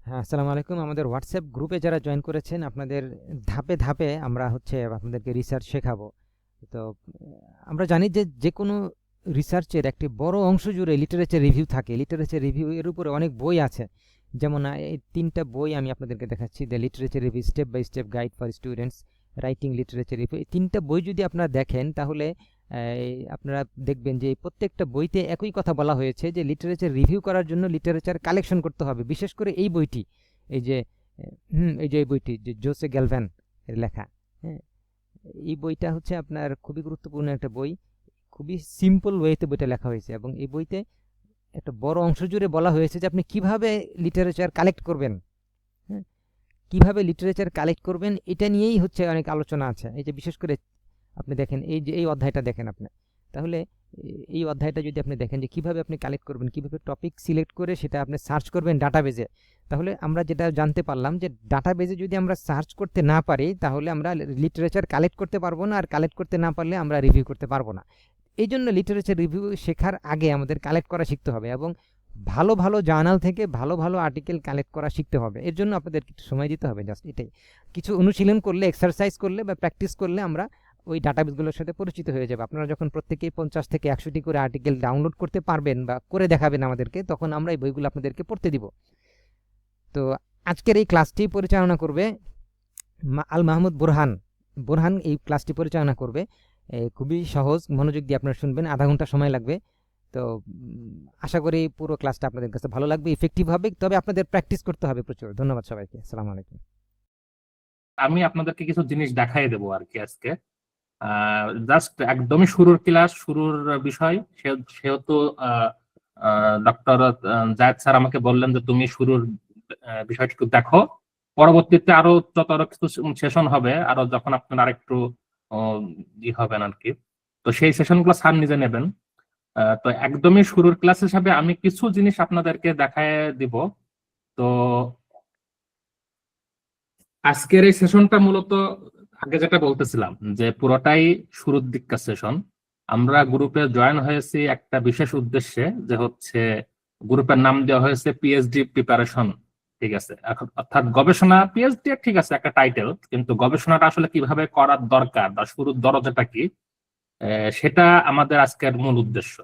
হ্যাঁ, আসসালামু আলাইকুম। আমাদের হোয়াটসঅ্যাপ গ্রুপে যারা জয়েন করেছেন, আপনাদের ধাপে ধাপে আমরা আপনাদেরকে রিসার্চ শেখাবো। তো আমরা জানি যে যে কোনো রিসার্চের একটি বড় অংশ জুড়ে লিটারেচার রিভিউ থাকে। লিটারেচার রিভিউ এর উপরে অনেক বই আছে। যেমন এই ৩টা বই আমি আপনাদেরকে দেখাচ্ছি। The literature review step by step guide for students writing literature review. এই ৩টা বই যদি আপনারা দেখেন, তাহলে আপনারা দেখবেন যে প্রত্যেকটা বইতে একই কথা বলা হয়েছে যে লিটারেচার রিভিউ করার জন্য লিটারেচার কালেকশন করতে হবে। বিশেষ করে এই বইটি, এই যে এই বইটি যে জোসে গ্যালভ্যান এর লেখা। হ্যাঁ, এই বইটা আপনার খুবই গুরুত্বপূর্ণ একটা বই। খুবই সিম্পল ওয়েতে বইটা লেখা হয়েছে, এবং এই বইতে একটা বড় অংশ জুড়ে বলা হয়েছে যে আপনি কিভাবে লিটারেচার কালেক্ট করবেন। হ্যাঁ, কিভাবে লিটারেচার কালেক্ট করবেন এটা নিয়েই অনেক আলোচনা আছে। এই যে বিশেষ করে আপনি দেখেন, এই যে এই অধ্যায়টা দেখেন আপনি, তাহলে এই অধ্যায়টা যদি আপনি দেখেন যে কিভাবে আপনি কালেক্ট করবেন, কিভাবে টপিক সিলেক্ট করে সেটা আপনি সার্চ করবেন ডাটাবেজে, তাহলে আমরা যেটা জানতে পারলাম যে ডাটাবেজে যদি আমরা সার্চ করতে না পারি, তাহলে আমরা লিটারেচার কালেক্ট করতে পারবো না, আর কালেক্ট করতে না পারলে আমরা রিভিউ করতে পারবো না। এই জন্য লিটারেচার রিভিউ শেখার আগে আমাদের কালেক্ট করা শিখতে হবে, এবং ভালো ভালো জার্নাল থেকে ভালো ভালো আর্টিকেল কালেক্ট করা শিখতে হবে। এর জন্য আপনাদের কিছু সময় দিতে হবে। জাস্ট এটাই, কিছু অনুশীলন করলে, এক্সারসাইজ করলে বা প্র্যাকটিস করলে আমরা ওই ডাটাবেসগুলোর সাথে পরিচিত হয়ে যাবে। আপনারা যখন প্রত্যেকেই 50 থেকে 100টি করে আর্টিকেল ডাউনলোড করতে পারবেন বা করে দেখাবেন আমাদেরকে, তখন আমরা এই বইগুলো আপনাদেরকে পড়তে দিব। তো আজকের এই ক্লাসটি পরিচালনা করবে আল মাহমুদ বুরহান। বুরহান এই ক্লাসটি পরিচালনা করবে। খুবই সহজ, মনোযোগ দিয়ে আপনারা শুনবেন, আধা ঘন্টা সময় লাগবে। তো আশা করি পুরো ক্লাসটা আপনাদের কাছে ভালো লাগবে, ইফেক্টিভ হবে। তবে আপনাদের প্র্যাকটিস করতে হবে প্রচুর। ধন্যবাদ সবাইকে। আসসালামু আলাইকুম। আমি আপনাদেরকে কিছু জিনিস দেখাই দেবো আর কি আজকে। জাস্ট একদমই শুরুর ক্লাস, শুরুর বিষয়। সেহেতু ডক্টর জায়েদ স্যার আমাকে বললেন যে তুমি শুরুর বিষয়টুকু দেখো, পরবর্তীতে আরো যত আরো কিছু সেশন হবে, আরো যখন আপনার আরেকটু হবেন আর কি, তো সেই সেশনগুলো স্যার নিজে নেবেন। তো একদমই শুরুর ক্লাস হিসাবে আমি কিছু জিনিস আপনাদেরকে দেখায় দিব। তো আজকের এই সেশনটা মূলত আগে যেটা বলতেছিলাম যে পুরোটাই শুরুর দিককার সেশন। আমরা গ্রুপে জয়েন হয়েছি একটা বিশেষ উদ্দেশ্যে, যে গ্রুপের নাম দেওয়া হয়েছে পিএইচডি প্রিপারেশন। ঠিক আছে, অর্থাৎ গবেষণা। পিএইচডি ঠিক আছে একটা টাইটেল, কিন্তু গবেষণাটা আসলে কিভাবে করার দরকার বা শুরুর দরজাটা কি, সেটা আমাদের আজকের মূল উদ্দেশ্য।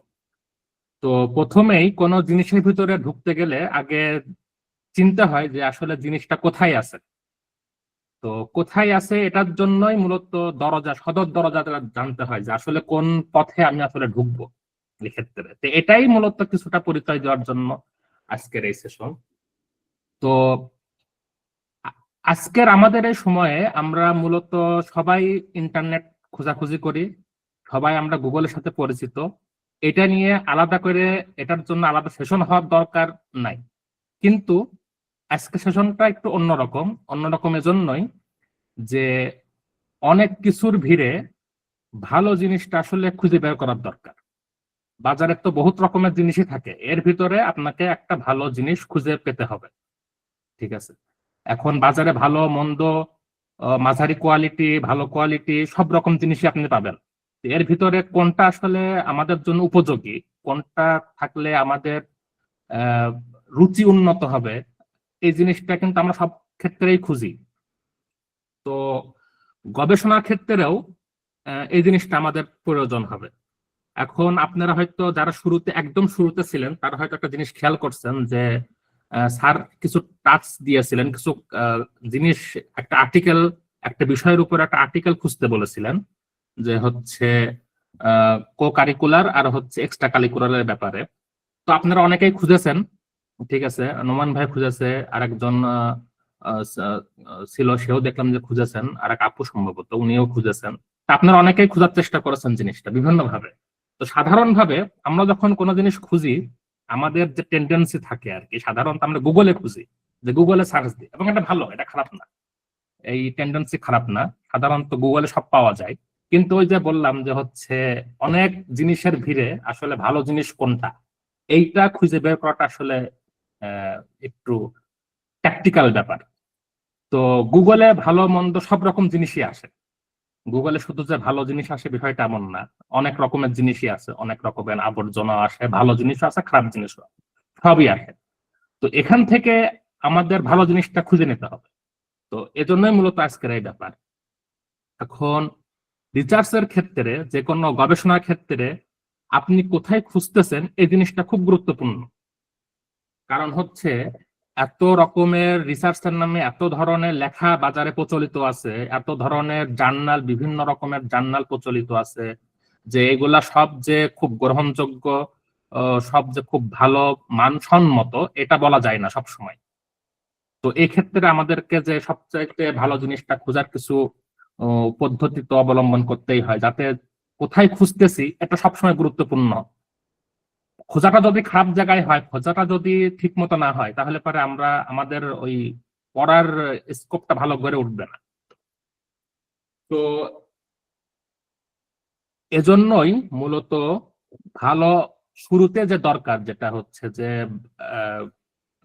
তো প্রথমেই কোনো জিনিসের ভিতরে ঢুকতে গেলে আগে চিন্তা হয় যে আসলে জিনিসটা কোথায় আছে। তো কোথায় আছে এটার জন্যই মূলত দরজা, সদর দরজাটা জানতে হয় যে আসলে কোন পথে আমি আসলে ঢুকবো এক্ষেত্রে। তো এটাই মূলত কিছুটা পরিচয় দেওয়ার জন্য আজকের এই সেশন। তো আজকের আমাদের এই সময়ে আমরা মূলত সবাই ইন্টারনেট খোঁজাখুঁজি করি, সবাই আমরা গুগলের সাথে পরিচিত। এটা নিয়ে আলাদা করে এটার জন্য আলাদা সেশন হওয়ার দরকার নাই, কিন্তু আজকে সেশনটা একটু অন্যরকম। অন্যরকম এজন্যই যে অনেক কিছুর ভিড়ে ভালো জিনিসটা আসলে খুঁজে বের করার দরকার। বাজারে তো বহুত রকমের জিনিসই থাকে, এর ভিতরে আপনাকে একটা ভালো জিনিস খুঁজে পেতে হবে। ঠিক আছে, এখন বাজারে ভালো মন্দ, মাঝারি কোয়ালিটি, ভালো কোয়ালিটি, সব রকম জিনিসই আপনি পাবেন। এর ভিতরে কোনটা আসলে আমাদের জন্য উপযোগী, কোনটা থাকলে আমাদের রুচি উন্নত হবে, এই জিনিসটা কিন্তু আমরা সব ক্ষেত্রেই খুঁজি। তো গবেষণার ক্ষেত্রেও এই জিনিসটা আমাদের প্রয়োজন হবে। এখন আপনারা হয়তো যারা শুরুতে, একদম শুরুতে ছিলেন, তারা হয়তো একটা জিনিস খেয়াল করছেন যে স্যার কিছু টাস্ক দিয়েছিলেন, কিছু জিনিস, একটা আর্টিকেল, একটা বিষয়ের উপর একটা আর্টিকেল খুঁজতে বলেছিলেন, যে কো কারিকুলার আর এক্সট্রা কারিকুলারের ব্যাপারে। তো আপনারা অনেকেই খুঁজেছেন, ঠিক আছে, নোমান ভাই খুঁজেছে, আরেকজন ছিল, সেও দেখলাম যে খুঁজেছেন, আর এক আপু সম্ভবত উনিও খুঁজেছেন। তা আপনারা অনেকেই খোঁজার চেষ্টা করেছেন জিনিসটা বিভিন্ন ভাবে। তো সাধারণভাবে আমরা যখন কোনো জিনিস খুঁজি, আমাদের যে টেন্ডেন্সি থাকে আর কি, সাধারণত আমরা গুগলে খুঁজি, যে গুগলে সার্চ দিই, এবং এটা ভালো, এটা খারাপ না, এই টেন্ডেন্সি খারাপ না। সাধারণত গুগলে সব পাওয়া যায়, কিন্তু ওই যে বললাম যে অনেক জিনিসের ভিড়ে আসলে ভালো জিনিস কোনটা, এইটা খুঁজে বের করাটা আসলে একটু ট্যাকটিক্যাল ব্যাপার। তো গুগলে ভালো মন্দ সব রকম জিনিসই আসে। গুগলে শুধু যে ভালো জিনিস আসে বিষয়টা এমন না, অনেক রকমের জিনিসই আছে, অনেক রকমের আবর্জনা আসে, ভালো জিনিসও আছে, খারাপ জিনিসও সবই আসে। তো এখান থেকে আমাদের ভালো জিনিসটা খুঁজে নিতে হবে। তো এজন্যই মূলত আজকের এই ব্যাপার। এখন রিসার্চের ক্ষেত্রে, যে কোনো গবেষণার ক্ষেত্রে আপনি কোথায় খুঁজতেছেন এই জিনিসটা খুব গুরুত্বপূর্ণ। কারণ হচ্ছে এত রকমের রিসার্চের নামে এত ধরনের লেখা বাজারে প্রচলিত আছে, এত ধরনের জার্নাল, বিভিন্ন রকমের জার্নাল প্রচলিত আছে, যে এগুলা সব যে খুব গ্রহণযোগ্য, সব যে খুব ভালো মানসম্মত, এটা বলা যায় না সব সময়। তো এই ক্ষেত্রে আমাদেরকে যে সবচাইতে ভালো জিনিসটা খোঁজার কিছু পদ্ধতি তো অবলম্বন করতেই হয়, যাতে কোথায় খুঁজতেছি এটা সবসময় গুরুত্বপূর্ণ। খোঁজাটা যদি খারাপ জায়গায় হয়, খোঁজাটা যদি ঠিক মতো না হয়, তাহলে পরে আমরা আমাদের ওই পড়ার স্কোপটা ভালো করে উঠবে না। তো এজন্যই মূলত ভালো শুরুতে যে দরকার, যেটা হচ্ছে যে আহ,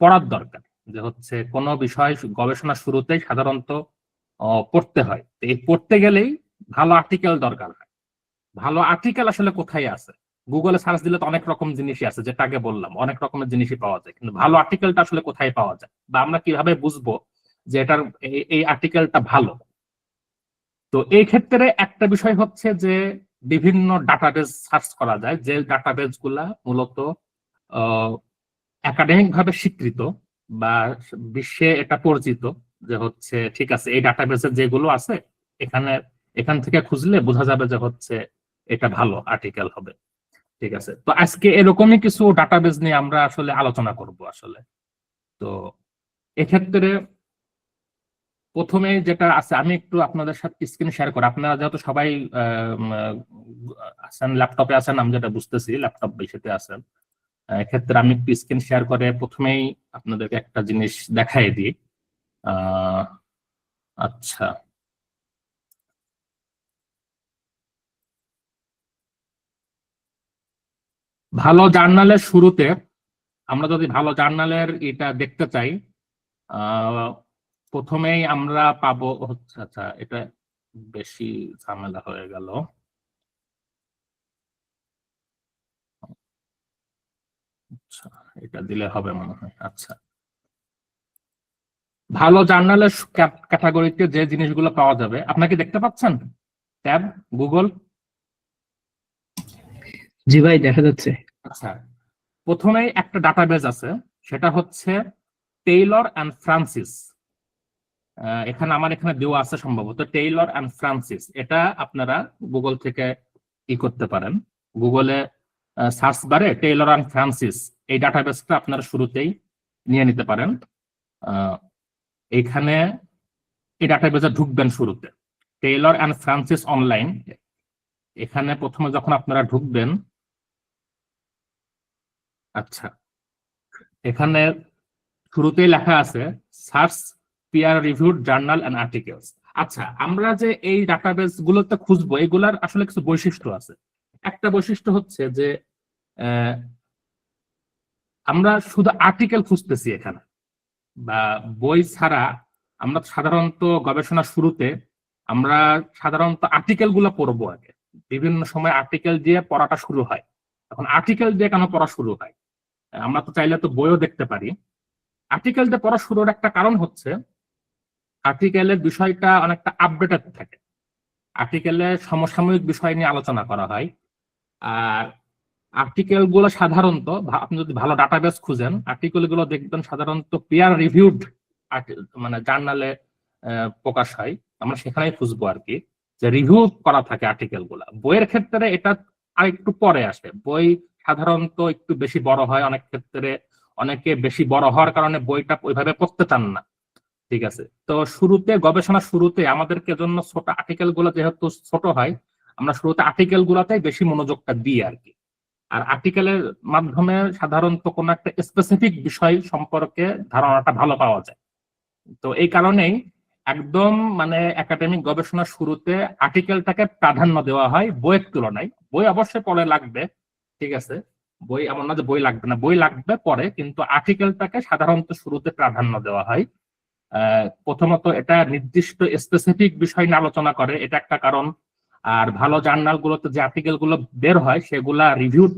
পড়ার দরকার, যে হচ্ছে কোনো বিষয় গবেষণা শুরুতেই সাধারণত পড়তে হয়। তো এই পড়তে গেলেই ভালো আর্টিকেল দরকার হয়। ভালো আর্টিকেল আসলে কোথায় আছে? গুগলে সার্চ দিলে তো অনেক রকম জিনিসই আছে, যেটা আগে বললাম, অনেক রকমের জিনিসই পাওয়া যায়, কিন্তু ভালো আর্টিকেলটা আসলে কোথায় পাওয়া যায়, বা আমরা কিভাবে বুঝবো যে এটার এই আর্টিকেলটা ভালো? তো এই ক্ষেত্রে একটা বিষয় হচ্ছে যে বিভিন্ন ডাটাবেজ সার্চ করা যায়, যে ডাটাবেজ গুলা মূলত একাডেমিক ভাবে স্বীকৃত বা বিশ্বে এটা পরিচিত, যে হচ্ছে ঠিক আছে এই ডাটাবেজে যেগুলো আছে, এখানে এখান থেকে খুঁজলে বোঝা যাবে যে হচ্ছে এটা ভালো আর্টিকেল হবে। ঠিক আছে, তো আজকে এরকমই কিছু ডাটাবেজ নিয়ে আমরা আসলে আলোচনা করব আসলে। তো এক্ষেত্রে প্রথমে যেটা আছে, আমি একটু আপনাদের সাথে স্ক্রিন শেয়ার করি। আপনারা যেহেতু সবাই আছেন, ল্যাপটপে আছেন, আমি যেটা বুঝতেছি ল্যাপটপ বেশিতে আছেন, এক্ষেত্রে আমি একটু স্ক্রিন শেয়ার করে প্রথমেই আপনাদেরকে একটা জিনিস দেখাই দিই। আহ আচ্ছা, ভালো জার্নালের শুরুতে আমরা যদি ভালো জার্নালের এটা দেখতে চাই, আহ প্রথমেই আমরা পাবো হচ্ছে, আচ্ছা এটা বেশি ঝামেলা হয়ে গেল। আচ্ছা, এটা দিলে হবে মনে হয়। আচ্ছা, ভালো জার্নালের ক্যাটাগরিতে যে জিনিসগুলো পাওয়া যাবে, আপনাকে দেখতে পাচ্ছেন ট্যাব গুগল? জি ভাই, দেখা যাচ্ছে। আচ্ছা, প্রথমেই একটা ডাটাবেজ আছে, সেটা হচ্ছে টেইলর অ্যান্ড ফ্রান্সিস। এখানে আমার এখানে দেওয়া আছে সম্ভবত টেইলর অ্যান্ড ফ্রান্সিস। এটা আপনারা গুগল থেকে ই করতে পারেন, গুগলে সার্চ বারে টেইলর অ্যান্ড ফ্রান্সিস এই ডাটাবেসটা আপনারা শুরুতেই নিয়ে নিতে পারেন। এইখানে এই ডাটাবেসে ঢুকবেন শুরুতে, টেইলর অ্যান্ড ফ্রান্সিস অনলাইন। এখানে প্রথমে যখন আপনারা ঢুকবেন, আচ্ছা এখানে শুরুতেই লেখা আছে search peer reviewed journal and articles. আচ্ছা, আমরা যে এই ডাটাবেস গুলোতে খুঁজবো, এগুলার আসলে কিছু বৈশিষ্ট্য আছে। একটা বৈশিষ্ট্য হচ্ছে যে আহ, আমরা শুধু আর্টিকেল খুঁজতেছি এখানে, বা বই ছাড়া। আমরা সাধারণত গবেষণা শুরুতে আমরা সাধারণত আর্টিকেল গুলো পড়বো আগে, বিভিন্ন সময় আর্টিকেল দিয়ে পড়াটা শুরু হয়। এখন আর্টিকেল দিয়ে কেন পড়া শুরু হয়? আমরা তো চাইলে তো বইও দেখতে পারি। আর্টিকেল দিয়ে পড়া শুরুর একটা কারণ হচ্ছে আর্টিকেলের বিষয়টা অনেকটা আপডেটেড থাকে, আর্টিকেলে সমসাময়িক বিষয় নিয়ে আলোচনা করা হয়। আর আর্টিকেল গুলো সাধারণত আপনি যদি ভালো ডাটাবেস খুঁজেন, আর্টিকেল গুলো দেখবেন সাধারণত পিয়ার রিভিউড মানে জার্নালে প্রকাশ হয়। আমরা সেখানেই খুঁজবো আর কি, যে রিভিউ করা থাকে আর্টিকেল গুলা। বইয়ের ক্ষেত্রে এটা আর একটু পরে আসে, বই সাধারণত একটু বেশি বড় হয় অনেক ক্ষেত্রে, অনেকে বেশি বড় হওয়ার কারণে বইটা ওইভাবে পড়তে চান না। ঠিক আছে, তো শুরুতে গবেষণা শুরুতে আমাদেরকে জন্য ছোট আর্টিকেল গুলো যেহেতু ছোট হয়, আমরা শুরুতে আর্টিকেল গুলাতেই বেশি মনোযোগটা দিই আর কি। আর আর্টিকেলের মাধ্যমে সাধারণত কোনো একটা স্পেসিফিক বিষয় সম্পর্কে ধারণাটা ভালো পাওয়া যায়। তো এই কারণেই একদম মানে একাডেমিক গবেষণার শুরুতে আর্টিকেলটাকে প্রাধান্য দেওয়া হয় বইয়ের তুলনায়। বই অবশ্যই পরে লাগবে, ঠিক আছে, বই এমন না যে বই লাগবে না, বই লাগবে পরে, কিন্তু আর্টিকেলটাকে সাধারণত শুরুতে প্রাধান্য দেওয়া হয়। প্রথমত এটা নির্দিষ্ট স্পেসিফিক বিষয় নিয়ে আলোচনা করে, এটা একটা কারণ। আর ভালো জার্নাল গুলোতে যে আর্টিকেল গুলো বের হয় সেগুলা রিভিউড,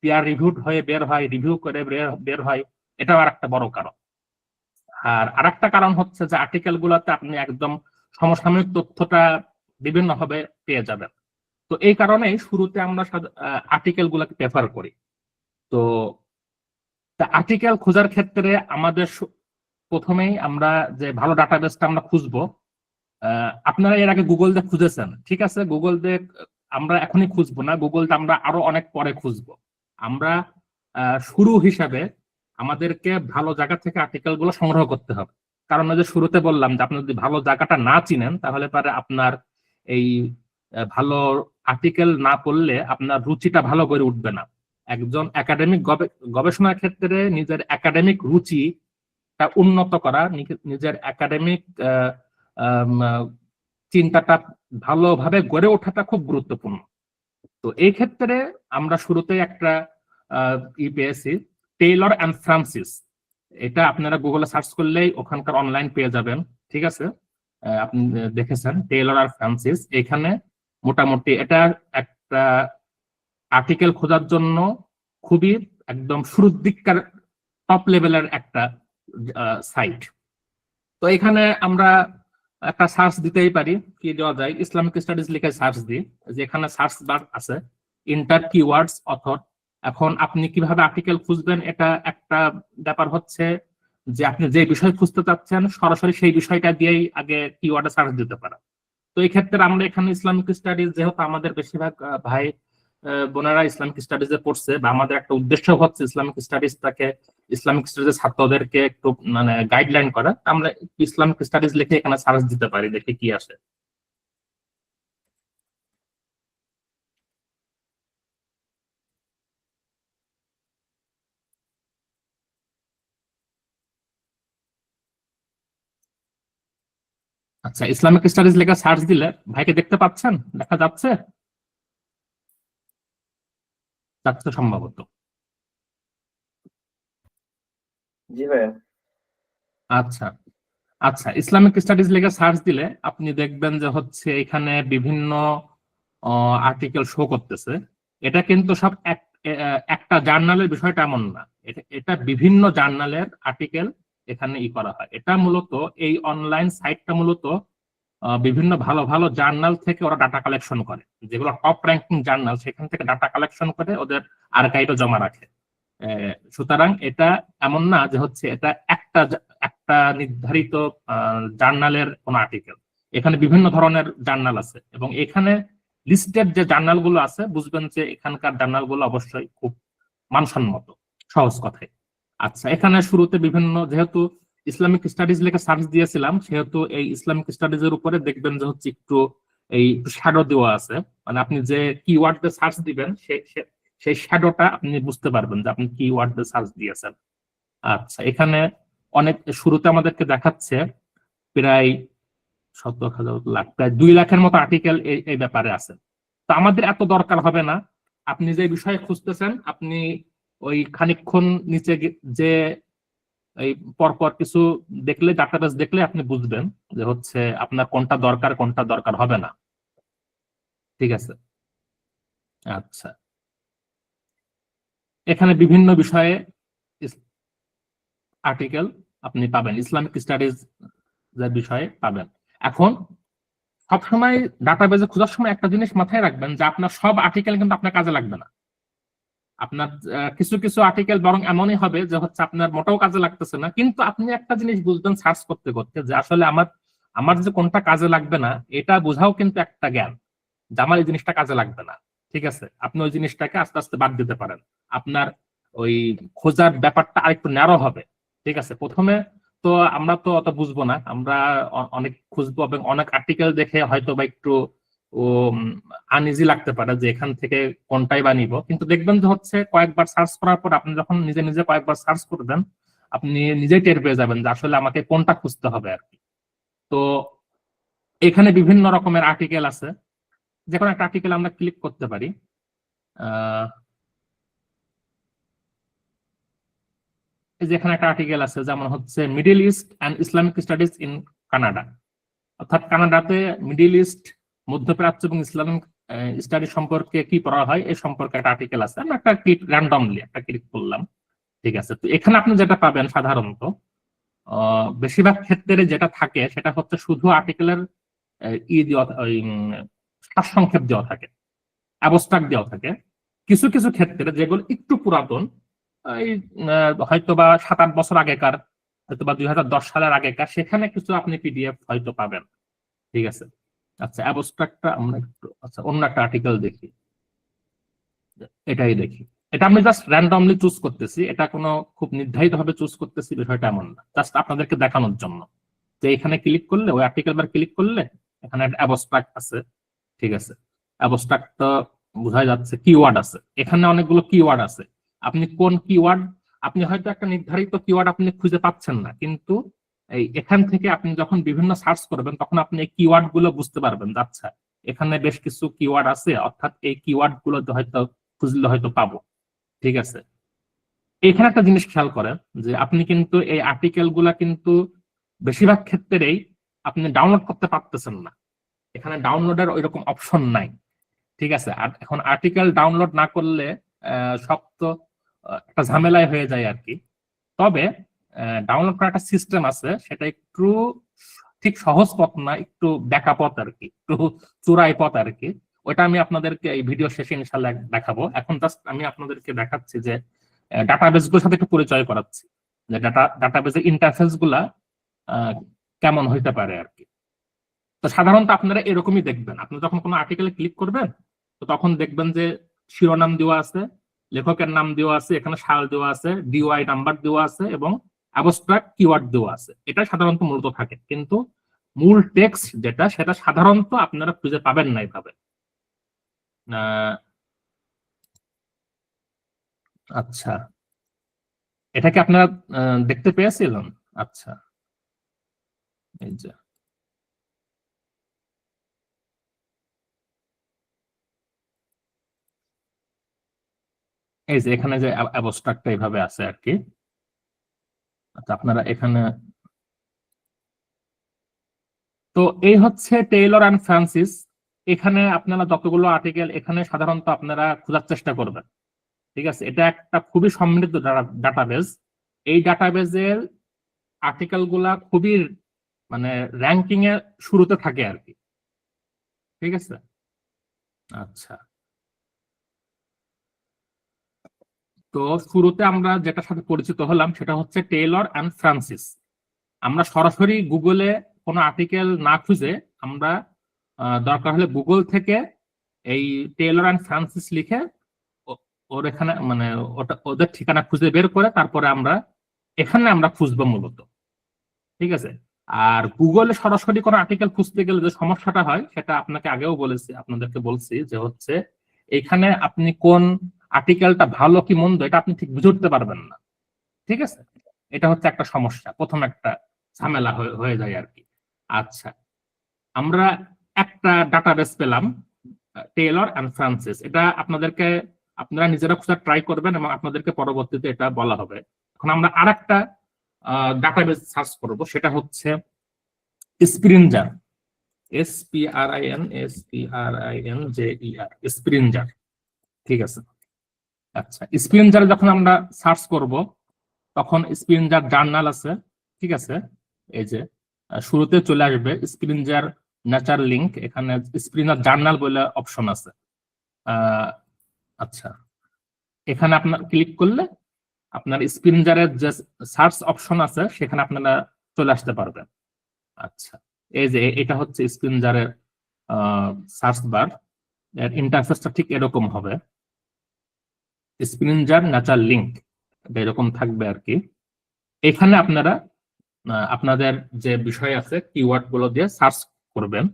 পিয়ার রিভিউড হয়ে বের হয়, রিভিউ করে বের হয়, এটাও আর একটা বড় কারণ। আর আরেকটা কারণ হচ্ছে যে আর্টিকেল গুলাতে আপনি একদম সমসাময়িক তথ্যটা বিভিন্ন ভাবে পেয়ে যাবেন। তো এই কারণেই শুরুতে আমরা আর্টিকেল গুলাকে প্রেফার করি। তো আর্টিকেল খোঁজার ক্ষেত্রে আমাদের প্রথমেই আমরা যে ভালো ডাটাবেসটা আমরা খুঁজবো, আপনারা এর আগে গুগল দিয়ে খুঁজেছেন, ঠিক আছে, গুগল দিয়ে আমরা এখনই খুঁজবো না, গুগল দিয়ে আমরা আরো অনেক পরে খুঁজবো। আমরা শুরু হিসাবে আমাদেরকে ভালো জায়গা থেকে আর্টিকেল গুলো সংগ্রহ করতে হবে। কারণ ওই যে শুরুতে বললাম যে আপনি যদি ভালো জায়গাটা না চিনেন তাহলে পারে আপনার এই ভালো আর্টিকেল না পড়লে আপনার রুচিটা ভালো করে উঠবে না। একজন একাডেমিক গবেষণার ক্ষেত্রে নিজের একাডেমিক রুচিটা উন্নত করা, নিজের একাডেমিক চিন্তাটা ভালোভাবে গড়ে ওঠাটা খুব গুরুত্বপূর্ণ। তো এই ক্ষেত্রে আমরা শুরুতে একটা পেয়েছি, টেইলর অ্যান্ড ফ্রান্সিস। এটা আপনারা গুগলে সার্চ করলেই ওখানকার অনলাইন পেয়ে যাবেন, ঠিক আছে। আপনি দেখেছেন টেইলর আর ফ্রান্সিস। এখানে মোটামুটি এটা একটা আর্টিকেল খোঁজার জন্য খুবই একদম শুরুর দিককার টপ লেভেলের একটা সাইট। তো এখানে আমরা একটা সার্চ দিতেই পারি, কি দেওয়া যায়, ইসলামিক স্টাডিজ লিখে সার্চ দিই, যেখানে সার্চ বার আছে ইন্টার কিওয়ার্ডস অথর। এখন আপনি কিভাবে আর্টিকেল খুঁজবেন, এটা একটা ব্যাপার হচ্ছে যে আপনি যে বিষয় খুঁজতে চাচ্ছেন সরাসরি সেই বিষয়টা দিয়েই আগে কিওয়ার্ডে সার্চ দিতে পারেন। তো এই ক্ষেত্রে আমরা এখানে ইসলামিক স্টাডিজ, যেহেতু আমাদের বেশিরভাগ ভাই বোনেরা ইসলামিক স্টাডিজে পড়ছে, বা আমাদের একটা উদ্দেশ্য হচ্ছে ইসলামিক স্টাডিজটাকে, ইসলামিক স্টাডিজের ছাত্রদেরকে একটু মানে গাইডলাইন করা, আমরা ইসলামিক স্টাডিজ লিখে এখানে সার্চ দিতে পারি, দেখে কি আসে। আচ্ছা, ইসলামিক স্টাডিজ লেখা সার্চ দিলে ভাইকে দেখতে পাচ্ছেন, দেখা যাচ্ছে? যাচ্ছে সম্ভবত। জি ভাইয়া। আচ্ছা আচ্ছা, ইসলামিক স্টাডিজ লেখা সার্চ দিলে আপনি দেখবেন যে হচ্ছে এখানে বিভিন্ন আর্টিকেল শো করতেছে। এটা কিন্তু সব একটা জার্নালের বিষয়টা এমন না, এটা বিভিন্ন জার্নালের আর্টিকেল এখানে করা হয়। এটা মূলত এই অনলাইন সাইটটা মূলত বিভিন্ন ভালো ভালো জার্নাল থেকে ওরা ডাটা কালেকশন করে, যেগুলো টপ র্যাঙ্কিং জার্নাল, সেখান থেকে ডাটা কালেকশন করে ওদের আর্কাইভে জমা রাখে। সুতরাং এটা এমন না যে হচ্ছে এটা একটা নির্ধারিত জার্নালের কোন আর্টিকেল। এখানে বিভিন্ন ধরনের জার্নাল আছে, এবং এখানে লিস্টেড যে জার্নাল গুলো আছে বুঝবেন যে এখানকার জার্নাল গুলো অবশ্যই খুব মানসম্মত, সহজ কথায়। আচ্ছা, এখানে শুরুতে বিভিন্ন, যেহেতু ইসলামিক স্টাডিজ লেখা সার্চ দিয়েছিলাম, সেহেতু এই ইসলামিক স্টাডিজ এর উপরে দেখবেন যে হচ্ছে একটু এই শ্যাডো দেওয়া আছে, মানে আপনি যে কিওয়ার্ড দিয়ে সার্চ দিবেন সেই শ্যাডোটা আপনি বুঝতে পারবেন যে আপনি কি ওয়ার্ড দিয়ে সার্চ দিয়েছেন। আচ্ছা, এখানে অনেক শুরুতে আমাদেরকে দেখাচ্ছে প্রায় 70,000 লাখ, প্রায় 2 লাখের মতো আর্টিকেল এই ব্যাপারে আছে। তো আমাদের এত দরকার হবে না, আপনি যে বিষয়ে খুঁজতেছেন আপনি ওই খানিকক্ষণ নিচে যে এই পরপর কিছু দেখলে, ডাটাবেস দেখলে আপনি বুঝবেন যে হচ্ছে আপনার কোনটা দরকার কোনটা দরকার হবে না, ঠিক আছে। আচ্ছা, এখানে বিভিন্ন বিষয়ে আর্টিকেল আপনি পাবেন, ইসলামিক স্টাডিজ বিষয়ে পাবেন। এখন সবসময় ডাটাবেজে খোঁজার সময় একটা জিনিস মাথায় রাখবেন যে আপনার সব আর্টিকেল কিন্তু আপনার কাজে লাগবে না। আপনার কিছু কিছু আর্টিকেল বরং এমনই হবে যে হচ্ছে আপনার মোটেও কাজে লাগতেছে না, কিন্তু আপনি একটা জিনিস বুঝবেন সার্চ করতে করতে যে আসলে আমার যে কোনটা কাজে লাগবে না, এটা বোঝাও কিন্তু একটা জ্ঞান যে আমার এই জিনিসটা কাজে লাগবে না, ঠিক আছে। আপনি ওই জিনিসটাকে আস্তে আস্তে বাদ দিতে পারেন, আপনার ওই খোঁজার ব্যাপারটা আরেকটু ন্যারো হবে, ঠিক আছে। প্রথমে তো আমরা তো অত বুঝবো না, আমরা অনেক খুঁজবো এবং অনেক আর্টিকেল দেখে হয়তো বা একটু আনইজি লাগতে পারে যে এখান থেকে কোনটাই বা নিব, কিন্তু দেখবেন যে হচ্ছে কয়েকবার সার্চ করার পর আপনি যখন নিজে নিজে কয়েকবার সার্চ করবেন আপনি নিজেই টের পেয়ে যাবেন যে আসলে আমাকে কোনটা খুঁজতে হবে আর কি। তো এখানে বিভিন্ন রকমের আর্টিকেল আছে, যে কোনো একটা আর্টিকেল আমরা ক্লিক করতে পারি। যেখানে একটা আর্টিকেল আছে যেমন হচ্ছে middle east and Islamic studies in Canada, অর্থাৎ কানাডাতে মিডল ইস্ট, মধ্যপ্রাচ্য এবং ইসলামিক স্টাডি সম্পর্কে কি পড়া হয় এই সম্পর্কে একটা আর্টিকেল আছে। আমি একটা ক্লিক র্যান্ডমলি একটা ক্লিক করলাম, ঠিক আছে। তো এখানে আপনি যেটা পাবেন সাধারণত বেশিরভাগ ক্ষেত্রে যেটা থাকে সেটা হচ্ছে শুধু আর্টিকেলের সারসংক্ষেপ দেওয়া থাকে, অ্যাবস্ট্রাক্ট দেওয়া থাকে। কিছু কিছু ক্ষেত্রে যেগুলো একটু পুরাতন, এই হয়তো বা 7-8 বছর আগেকার, হয়তো বা 2010 সালের আগেকার, সেখানে কিছু আপনি পিডিএফ হয়তো পাবেন। ঠিক আছে। আচ্ছা, অ্যাবস্ট্রাক্টটা আমরা একটু, আচ্ছা অন্য একটা আর্টিকেল দেখি, এটাই দেখি। এটা আমি জাস্ট র্যান্ডমলি চুজ করতেছি, এটা কোনো খুব নির্ধারিত ভাবে চুজ করতেছি বিষয়টা এমন না, জাস্ট আপনাদেরকে দেখানোর জন্য যে এখানে ক্লিক করলে, ওই আর্টিকেল বার ক্লিক করলে এখানে একটা অ্যাবস্ট্রাক্ট আছে। ঠিক আছে, অ্যাবস্ট্রাক্ট তো বোঝা যাচ্ছে, কিওয়ার্ড আছে এখানে, অনেকগুলো কিওয়ার্ড আছে। আপনি কোন কিওয়ার্ড, আপনি হয়তো একটা নির্ধারিত কিওয়ার্ড আপনি খুঁজে পাচ্ছেন না, কিন্তু এই এখান থেকে আপনি যখন বিভিন্ন সার্চ করবেন তখন আপনি এই কিওয়ার্ড গুলো বুঝতে পারবেন। আচ্ছা, এখানে বেশ কিছু কিওয়ার্ড আছে, অর্থাৎ এই কিওয়ার্ড গুলো হয়তো খুঁজলে হয়তো পাবো। ঠিক আছে, এখানে একটা জিনিস খেয়াল করেন যে আপনি কিন্তু এই আর্টিকেল গুলা কিন্তু বেশিরভাগ ক্ষেত্রেই আপনি ডাউনলোড করতে পারতেছেন না, এখানে ডাউনলোডের ওইরকম অপশন নাই। ঠিক আছে, আর এখন আর্টিকেল ডাউনলোড না করলে সব তো একটা ঝামেলায় হয়ে যায় আর কি। তবে ডাউনলোড করার একটা সিস্টেম আছে, সেটা একটু ঠিক সহজ পথ না, একটু ব্যাকা পথ আর কি, একটু চূড়াই পথ আর কি। ওইটা আমি আপনাদেরকে এই ভিডিও শেষে ইনশাল্লাহ দেখাবো। এখন জাস্ট আমি আপনাদেরকে দেখাচ্ছি যে ডাটাবেস গুলোর সাথে একটু পরিচয় করাচ্ছি, যে ডাটাবেসের ইন্টারফেস গুলা কেমন হইতে পারে আর কি। তো সাধারণত আপনারা এরকমই দেখবেন, আপনি যখন কোনো আর্টিকেলে ক্লিক করবেন তো তখন দেখবেন যে শিরোনাম দেওয়া আছে, লেখকের নাম দেওয়া আছে, এখানে সাল দেওয়া আছে, ডিওআই নাম্বার দেওয়া আছে এবং অ্যাবস্ট্রাক্ট কিওয়ার্ড দেওয়া আছে। এটা সাধারণত মূলত থাকে, কিন্তু মূল টেক্সট যেটা, সেটা সাধারণত আপনারা খুঁজে পাবেন না এইভাবে। আচ্ছা, এটা কি আপনারা দেখতে পেয়েছিলেন? আচ্ছা, এই যে এখানে যে অ্যাবস্ট্রাক্টটা এইভাবে আছে আর কি। আচ্ছা, আপনারা এখানে, তো এই হচ্ছে টেইলর অ্যান্ড ফ্রান্সিস। এখানে আপনারা যতগুলো আর্টিকেল এখানে সাধারণত আপনারা খোঁজার চেষ্টা করবেন। ঠিক আছে, এটা একটা খুবই সমৃদ্ধ ডাটাবেজ। এই ডাটাবেজের আর্টিকেল গুলা খুবই মানে র্যাঙ্কিং এর শুরুতে থাকে আর কি। ঠিক আছে, আচ্ছা, তো শুরুতে আমরা যেটার সাথে পরিচিত হলাম সেটা হচ্ছে টেইলর অ্যান্ড ফ্রান্সিস। আমরা সরাসরি গুগলে কোনো আর্টিকেল না খুঁজে আমরা দরকার হলে গুগল থেকে এই টেইলর অ্যান্ড ফ্রান্সিস লিখে ওর এখানে মানে ওটা ওদের ঠিকানা খুঁজে বের করে তারপরে আমরা এখানে আমরা খুঁজবো মূলত। ঠিক আছে, আর গুগলে সরাসরি কোনো আর্টিকেল খুঁজতে গেলে যে সমস্যাটা হয় সেটা আপনাকে আগেও বলেছি, আপনাদেরকে বলছি যে হচ্ছে এখানে আপনি কোন আর্টিকেলটা ভালো কি মন্দ এটা আপনি ঠিক বুঝে উঠতে পারবেন না। ঠিক আছে, এটা হচ্ছে একটা সমস্যা, প্রথম একটা ঝামেলা হয়ে যায় আর কি। আচ্ছা, আমরা একটা ডাটাবেস পেলাম, টেইলর অ্যান্ড ফ্রান্সিস। এটা আপনাদেরকে, আপনারা নিজেরা খোঁজা ট্রাই করবেন এবং আপনাদেরকে পরবর্তীতে এটা বলা হবে। এখন আমরা আরেকটা ডাটাবেস সার্চ করব, সেটা হচ্ছে স্প্রিনজার, SPRINJER, স্প্রিনজার। ঠিক আছে, আচ্ছা, স্প্রিনজার যখন আমরা সার্চ করব তখন স্প্রিনজার জার্নাল আছে। ঠিক আছে, এই যে শুরুতে চলে আসবে স্প্রিনজার নেচার লিঙ্ক, এখানে স্প্রিনজার জার্নাল বলে অপশন আছে। আচ্ছা, এখানে আপনার ক্লিক করলে আপনার স্প্রিনজারের যে সার্চ অপশন আছে সেখানে আপনারা চলে আসতে পারবেন। আচ্ছা, এই যে এটা হচ্ছে স্প্রিনজারের সার্চ বার, এর ইন্টারফেসটা ঠিক এরকম হবে, স্প্রিনজার নেচার লিঙ্ক এরকম থাকবে আর কি। এখানে আপনারা আপনাদের যে বিষয় আছে কিওয়ার্ড গুলো দিয়ে সার্চ করবেন।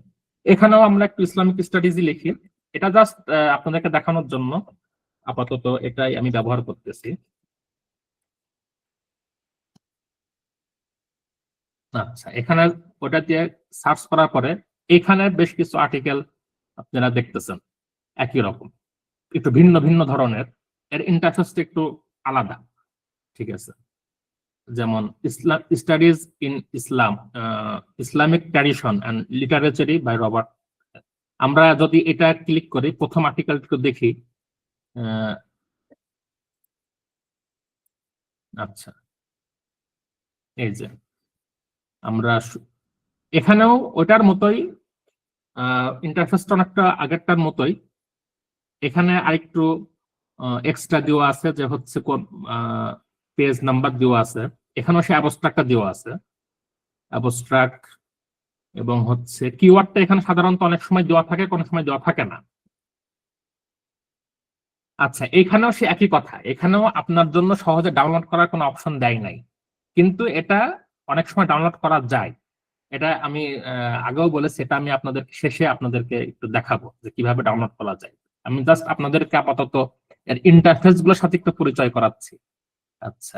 এখানেও আমরা একটু ইসলামিক স্টাডিজই লিখি, এটা জাস্ট আপনাদেরকে দেখানোর জন্য আপাতত এটাই আমি ব্যবহার করতেছি। আচ্ছা, এখানে ওটা দিয়ে সার্চ করার পরে এখানে বেশ কিছু আর্টিকেল আপনারা দেখতেছেন একই রকম, একটু ভিন্ন ভিন্ন ধরনের, এর ইন্টারফেসটা একটু আলাদা। ঠিক আছে, যেমন studies in Islam, Islamic tradition and literary by Robert. আমরা যদি এটা ক্লিক করি, প্রথম আর্টিকেলটা দেখি। আচ্ছা, এই যে আমরা এখানেও ওটার মতোই ইন্টারফেসটা অনেকটা আগেরটার মতোই। এখানে আরেকটু এক্সট্রা দেওয়া আছে, যে হচ্ছে কোন পেজ নাম্বার দেওয়া আছে। এখানেও সে অ্যাবস্ট্রাক্টটা দেওয়া আছে, অ্যাবস্ট্রাক্ট, এবং হচ্ছে কিওয়ার্ডটা এখানে সাধারণত অনেক সময় দেওয়া থাকে, কোনো সময় দেওয়া থাকে না। আচ্ছা, এখানেও সে একই কথা, এখানেও আপনার জন্য সহজে ডাউনলোড করার কোনো অপশন দেয় নাই, কিন্তু এটা অনেক সময় ডাউনলোড করা যায়। এটা আমি আগেও বলেছি, এটা আমি আপনাদের শেষে আপনাদেরকে একটু দেখাবো যে কিভাবে ডাউনলোড করা যায়। আমি জাস্ট আপনাদেরকে আপাতত এর ইন্টারফেস গুলোর সাথে একটু পরিচয় করাচ্ছি। আচ্ছা,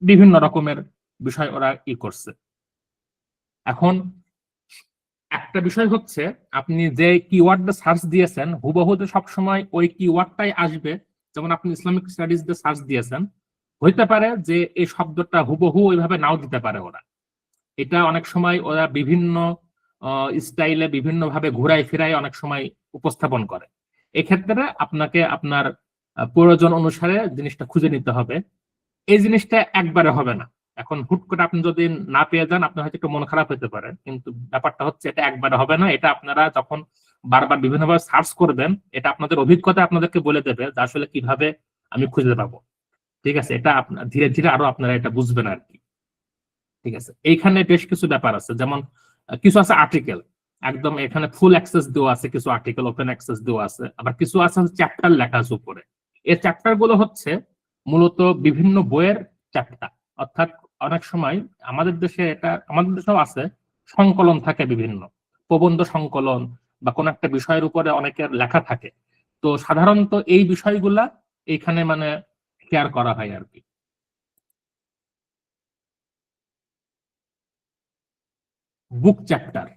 বিভিন্ন রকমের বিষয় ওরা করছে। এখন একটা বিষয় হচ্ছে, আপনি যে কিওয়ার্ড সার্চ দিয়েছেন হুবহু সবসময় ওই কিওয়ার্ডটাই আসবে। যেমন আপনি ইসলামিক স্টাডিজ দিয়ে সার্চ দিয়েছেন, হইতে পারে যে এই শব্দটা হুবহু ওইভাবে নাও দিতে পারে ওরা। এটা অনেক সময় ওরা বিভিন্ন স্টাইলে বিভিন্ন ভাবে ঘুরাই ফিরাই অনেক সময় উপস্থাপন করে। এক্ষেত্রে আপনাকে আপনার প্রয়োজন অনুসারে জিনিসটা খুঁজে নিতে হবে। এই জিনিসটা একবারে হবে না। এখন হুট করে আপনি যদি না পেয়ে যান, আপনার হয়তো একটু মন খারাপ হতে পারে, কিন্তু ব্যাপারটা হচ্ছে এটা একবারে হবে না। এটা আপনারা যখন বারবার বিভিন্নভাবে সার্চ করবেন, এটা আপনাদের অভিজ্ঞতা আপনাদেরকে বলে দেবে যে আসলে কিভাবে আমি খুঁজে পাবো। ঠিক আছে, এটা আপনার ধীরে ধীরে আরো আপনারা এটা বুঝবেন আর কি। ঠিক আছে, এইখানে বেশ কিছু ব্যাপার আছে, যেমন কিছু আছে আর্টিকেল, একদম এখানে ফুল অ্যাক্সেস দেওয়া আছে, কিছু আর্টিকেল ওপেন অ্যাক্সেস দেওয়া আছে, আবার কিছু আছে চ্যাপ্টার লেখা আছে উপরে। এই চ্যাপ্টার গুলো হচ্ছে মূলত বিভিন্ন বইয়ের চ্যাপ্টার। অর্থাৎ অনেক সময় আমাদের দেশে, এটা আমাদের দেশেও আছে, সংকলন থাকে, বিভিন্ন প্রবন্ধ সংকলন বা কোন একটা বিষয়ের উপরে অনেকের লেখা থাকে। তো সাধারণত এই বিষয়গুলা এইখানে মানে শেয়ার করা হয় আর কি। বুক চ্যাপ্টার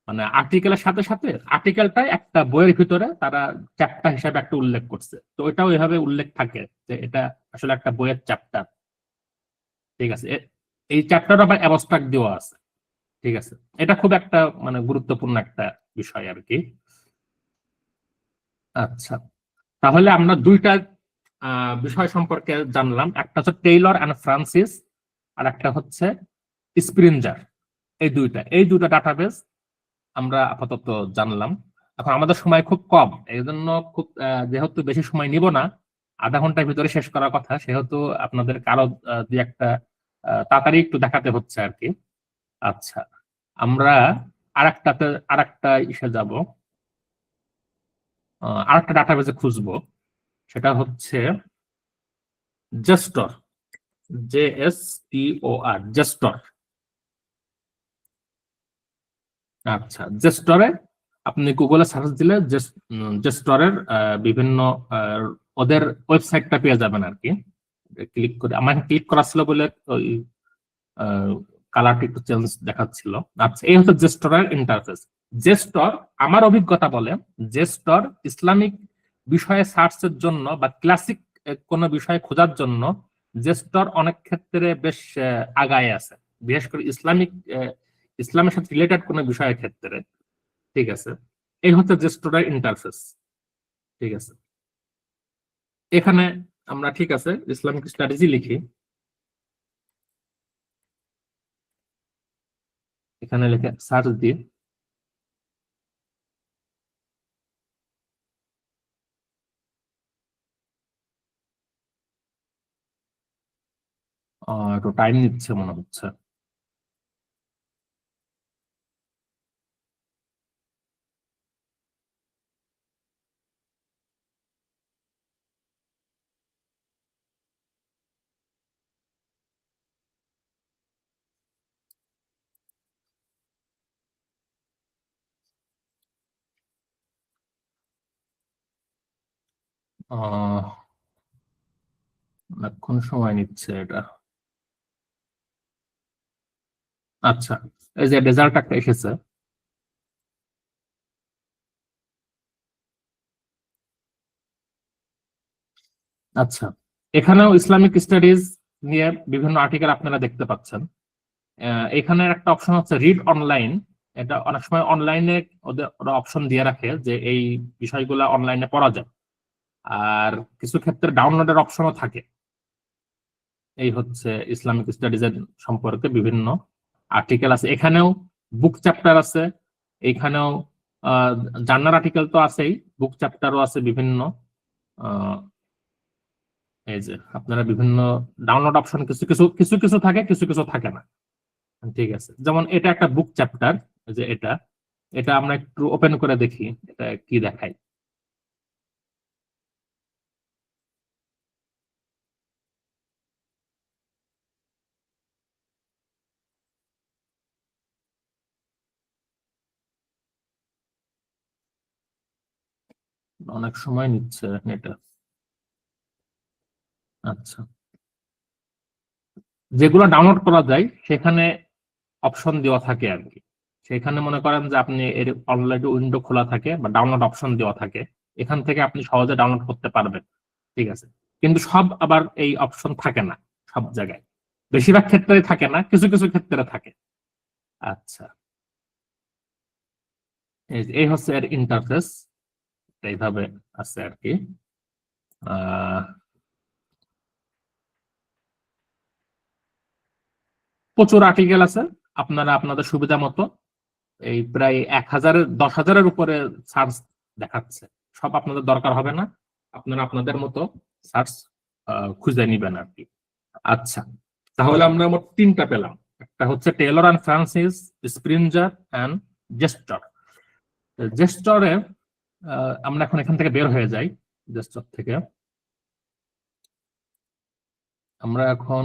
মানে আর্টিকেলের সাথে সাথে আর্টিকেলটাই একটা বইয়ের ভিতরে তারা চ্যাপ্টার হিসাবে একটা উল্লেখ করছে, তো এটাও এভাবে উল্লেখ থাকে যে এটা আসলে একটা বইয়ের চ্যাপ্টার। ঠিক আছে, এই চ্যাপ্টার আবার অ্যাবস্ট্রাক্ট দেওয়া আছে। ঠিক আছে, এটা খুব একটা মানে গুরুত্বপূর্ণ একটা বিষয় আর কি। আচ্ছা, তাহলে আমরা দুইটা বিষয় সম্পর্কে জানলাম, একটা হচ্ছে টেইলর অ্যান্ড ফ্রান্সিস, আর একটা হচ্ছে স্প্রিঞ্জার। এই দুইটা ডাটাবেস আমরা আপাতত জানলাম। এখন আমাদের সময় খুব কম, এই জন্য খুব যেহেতু বেশি সময় নিব না, আধা ঘন্টার ভিতরে শেষ করার কথা, সেহেতু আপনাদের কারো দুই একটা তাড়াতাড়ি একটু দেখাতে হচ্ছে আর কি। আচ্ছা, আমরা আরেকটা ইসে যাব, আরেকটা ডাটাবেসে খুঁজবো, সেটা হচ্ছে জেস্টর, JSTOR, জেস্টর। আচ্ছা, জেস্টরে আপনি গুগলে সার্চ দিলে জেস্টরের বিভিন্ন ওদের ওয়েবসাইটটা পেয়ে যাবেন আর কি। ক্লিক করে, আমার ক্লিক করা ছিল বলে ওই কালারটা একটু চেঞ্জ দেখাচ্ছিল। আচ্ছা, এই হচ্ছে জেস্টরের ইন্টারফেস। জেস্টর, আমার অভিজ্ঞতা বলে, জেস্টর ইসলামিক বিষয়ে সার্চের জন্য বা ক্লাসিক কোনো বিষয় খোঁজার জন্য জেস্টর অনেক ক্ষেত্রে বেশ আগায় আছে, বিশেষ করে ইসলামের সাথে রিলেটেড কোনো বিষয়ের ক্ষেত্রে। ঠিক আছে, এই হচ্ছে জেস্টরের ইন্টারফেস। ঠিক আছে, এখানে আমরা, ঠিক আছে, ইসলামিক স্ট্র্যাটেজি লিখি, এখানে লিখে সার্চ দিই। একটু টাইম নিচ্ছে মনে হচ্ছে। অনেকক্ষণ সময় নিচ্ছে এটা। আচ্ছা, এই যে রেজাল্ট একটা এসেছে। আচ্ছা, এখানেও ইসলামিক স্টাডিজ নিয়ে বিভিন্ন আর্টিকেল আপনারা দেখতে পাচ্ছেন। এখানে একটা অপশন হচ্ছে রিড অনলাইন। এটা অনেক সময় অনলাইনে ওরা অপশন দিয়ে রাখে যে এই বিষয়গুলো অনলাইনে পড়া যায়, আর কিছু ক্ষেত্রে ডাউনলোডের অপশনও থাকে। এই হচ্ছে ইসলামিক স্টাডিজের সম্পর্কে বিভিন্ন আর্টিকেল আছে, এখানেও বুক চ্যাপ্টার আছে, এখানেও জার্নাল আর্টিকেল তো আছেই, বুক চ্যাপ্টারও আছে বিভিন্ন। এই যে আপনারা বিভিন্ন ডাউনলোড অপশন কিছু কিছু কিছু কিছু থাকে, কিছু কিছু থাকে না। ঠিক আছে, যেমন এটা একটা বুক চ্যাপ্টার, যে এটা এটা আমরা একটু ওপেন করে দেখি এটা কি দেখায়। অনেক সময় নিচ্ছে এটা। আচ্ছা, যেগুলো ডাউনলোড করা যায় সেখানে অপশন দেওয়া থাকে আর কি। সেখানে মনে করেন যে আপনি এর অলরেডি উইন্ডো খোলা থাকে বা ডাউনলোড অপশন দেওয়া থাকে, এখান থেকে আপনি সহজে ডাউনলোড করতে পারবেন। ঠিক আছে, কিন্তু সব আবার এই অপশন থাকে না সব জায়গায়, বেশিরভাগ ক্ষেত্রে থাকে না, কিছু কিছু ক্ষেত্রে থাকে। আচ্ছা, এই হচ্ছে এর ইন্টারফেস, এইভাবে আছে আর কি। প্রচুর আর্টিকেল আছে, আপনারা আপনাদের সুবিধা মতো এই প্রায় 1000 10,000-এর উপরে সার্চ দেখাচ্ছে, সব আপনাদের দরকার হবে না, আপনারা আপনাদের মতো সার্চ খুঁজে নিবেন আর কি। আচ্ছা, তাহলে আমরা মোট 3টা পেলাম, একটা হচ্ছে Taylor and Francis, Springer and JSTOR. জেস্টরে আমরা এখন এখান থেকে বের হয়ে যাই, জেস্টর থেকে আমরা এখন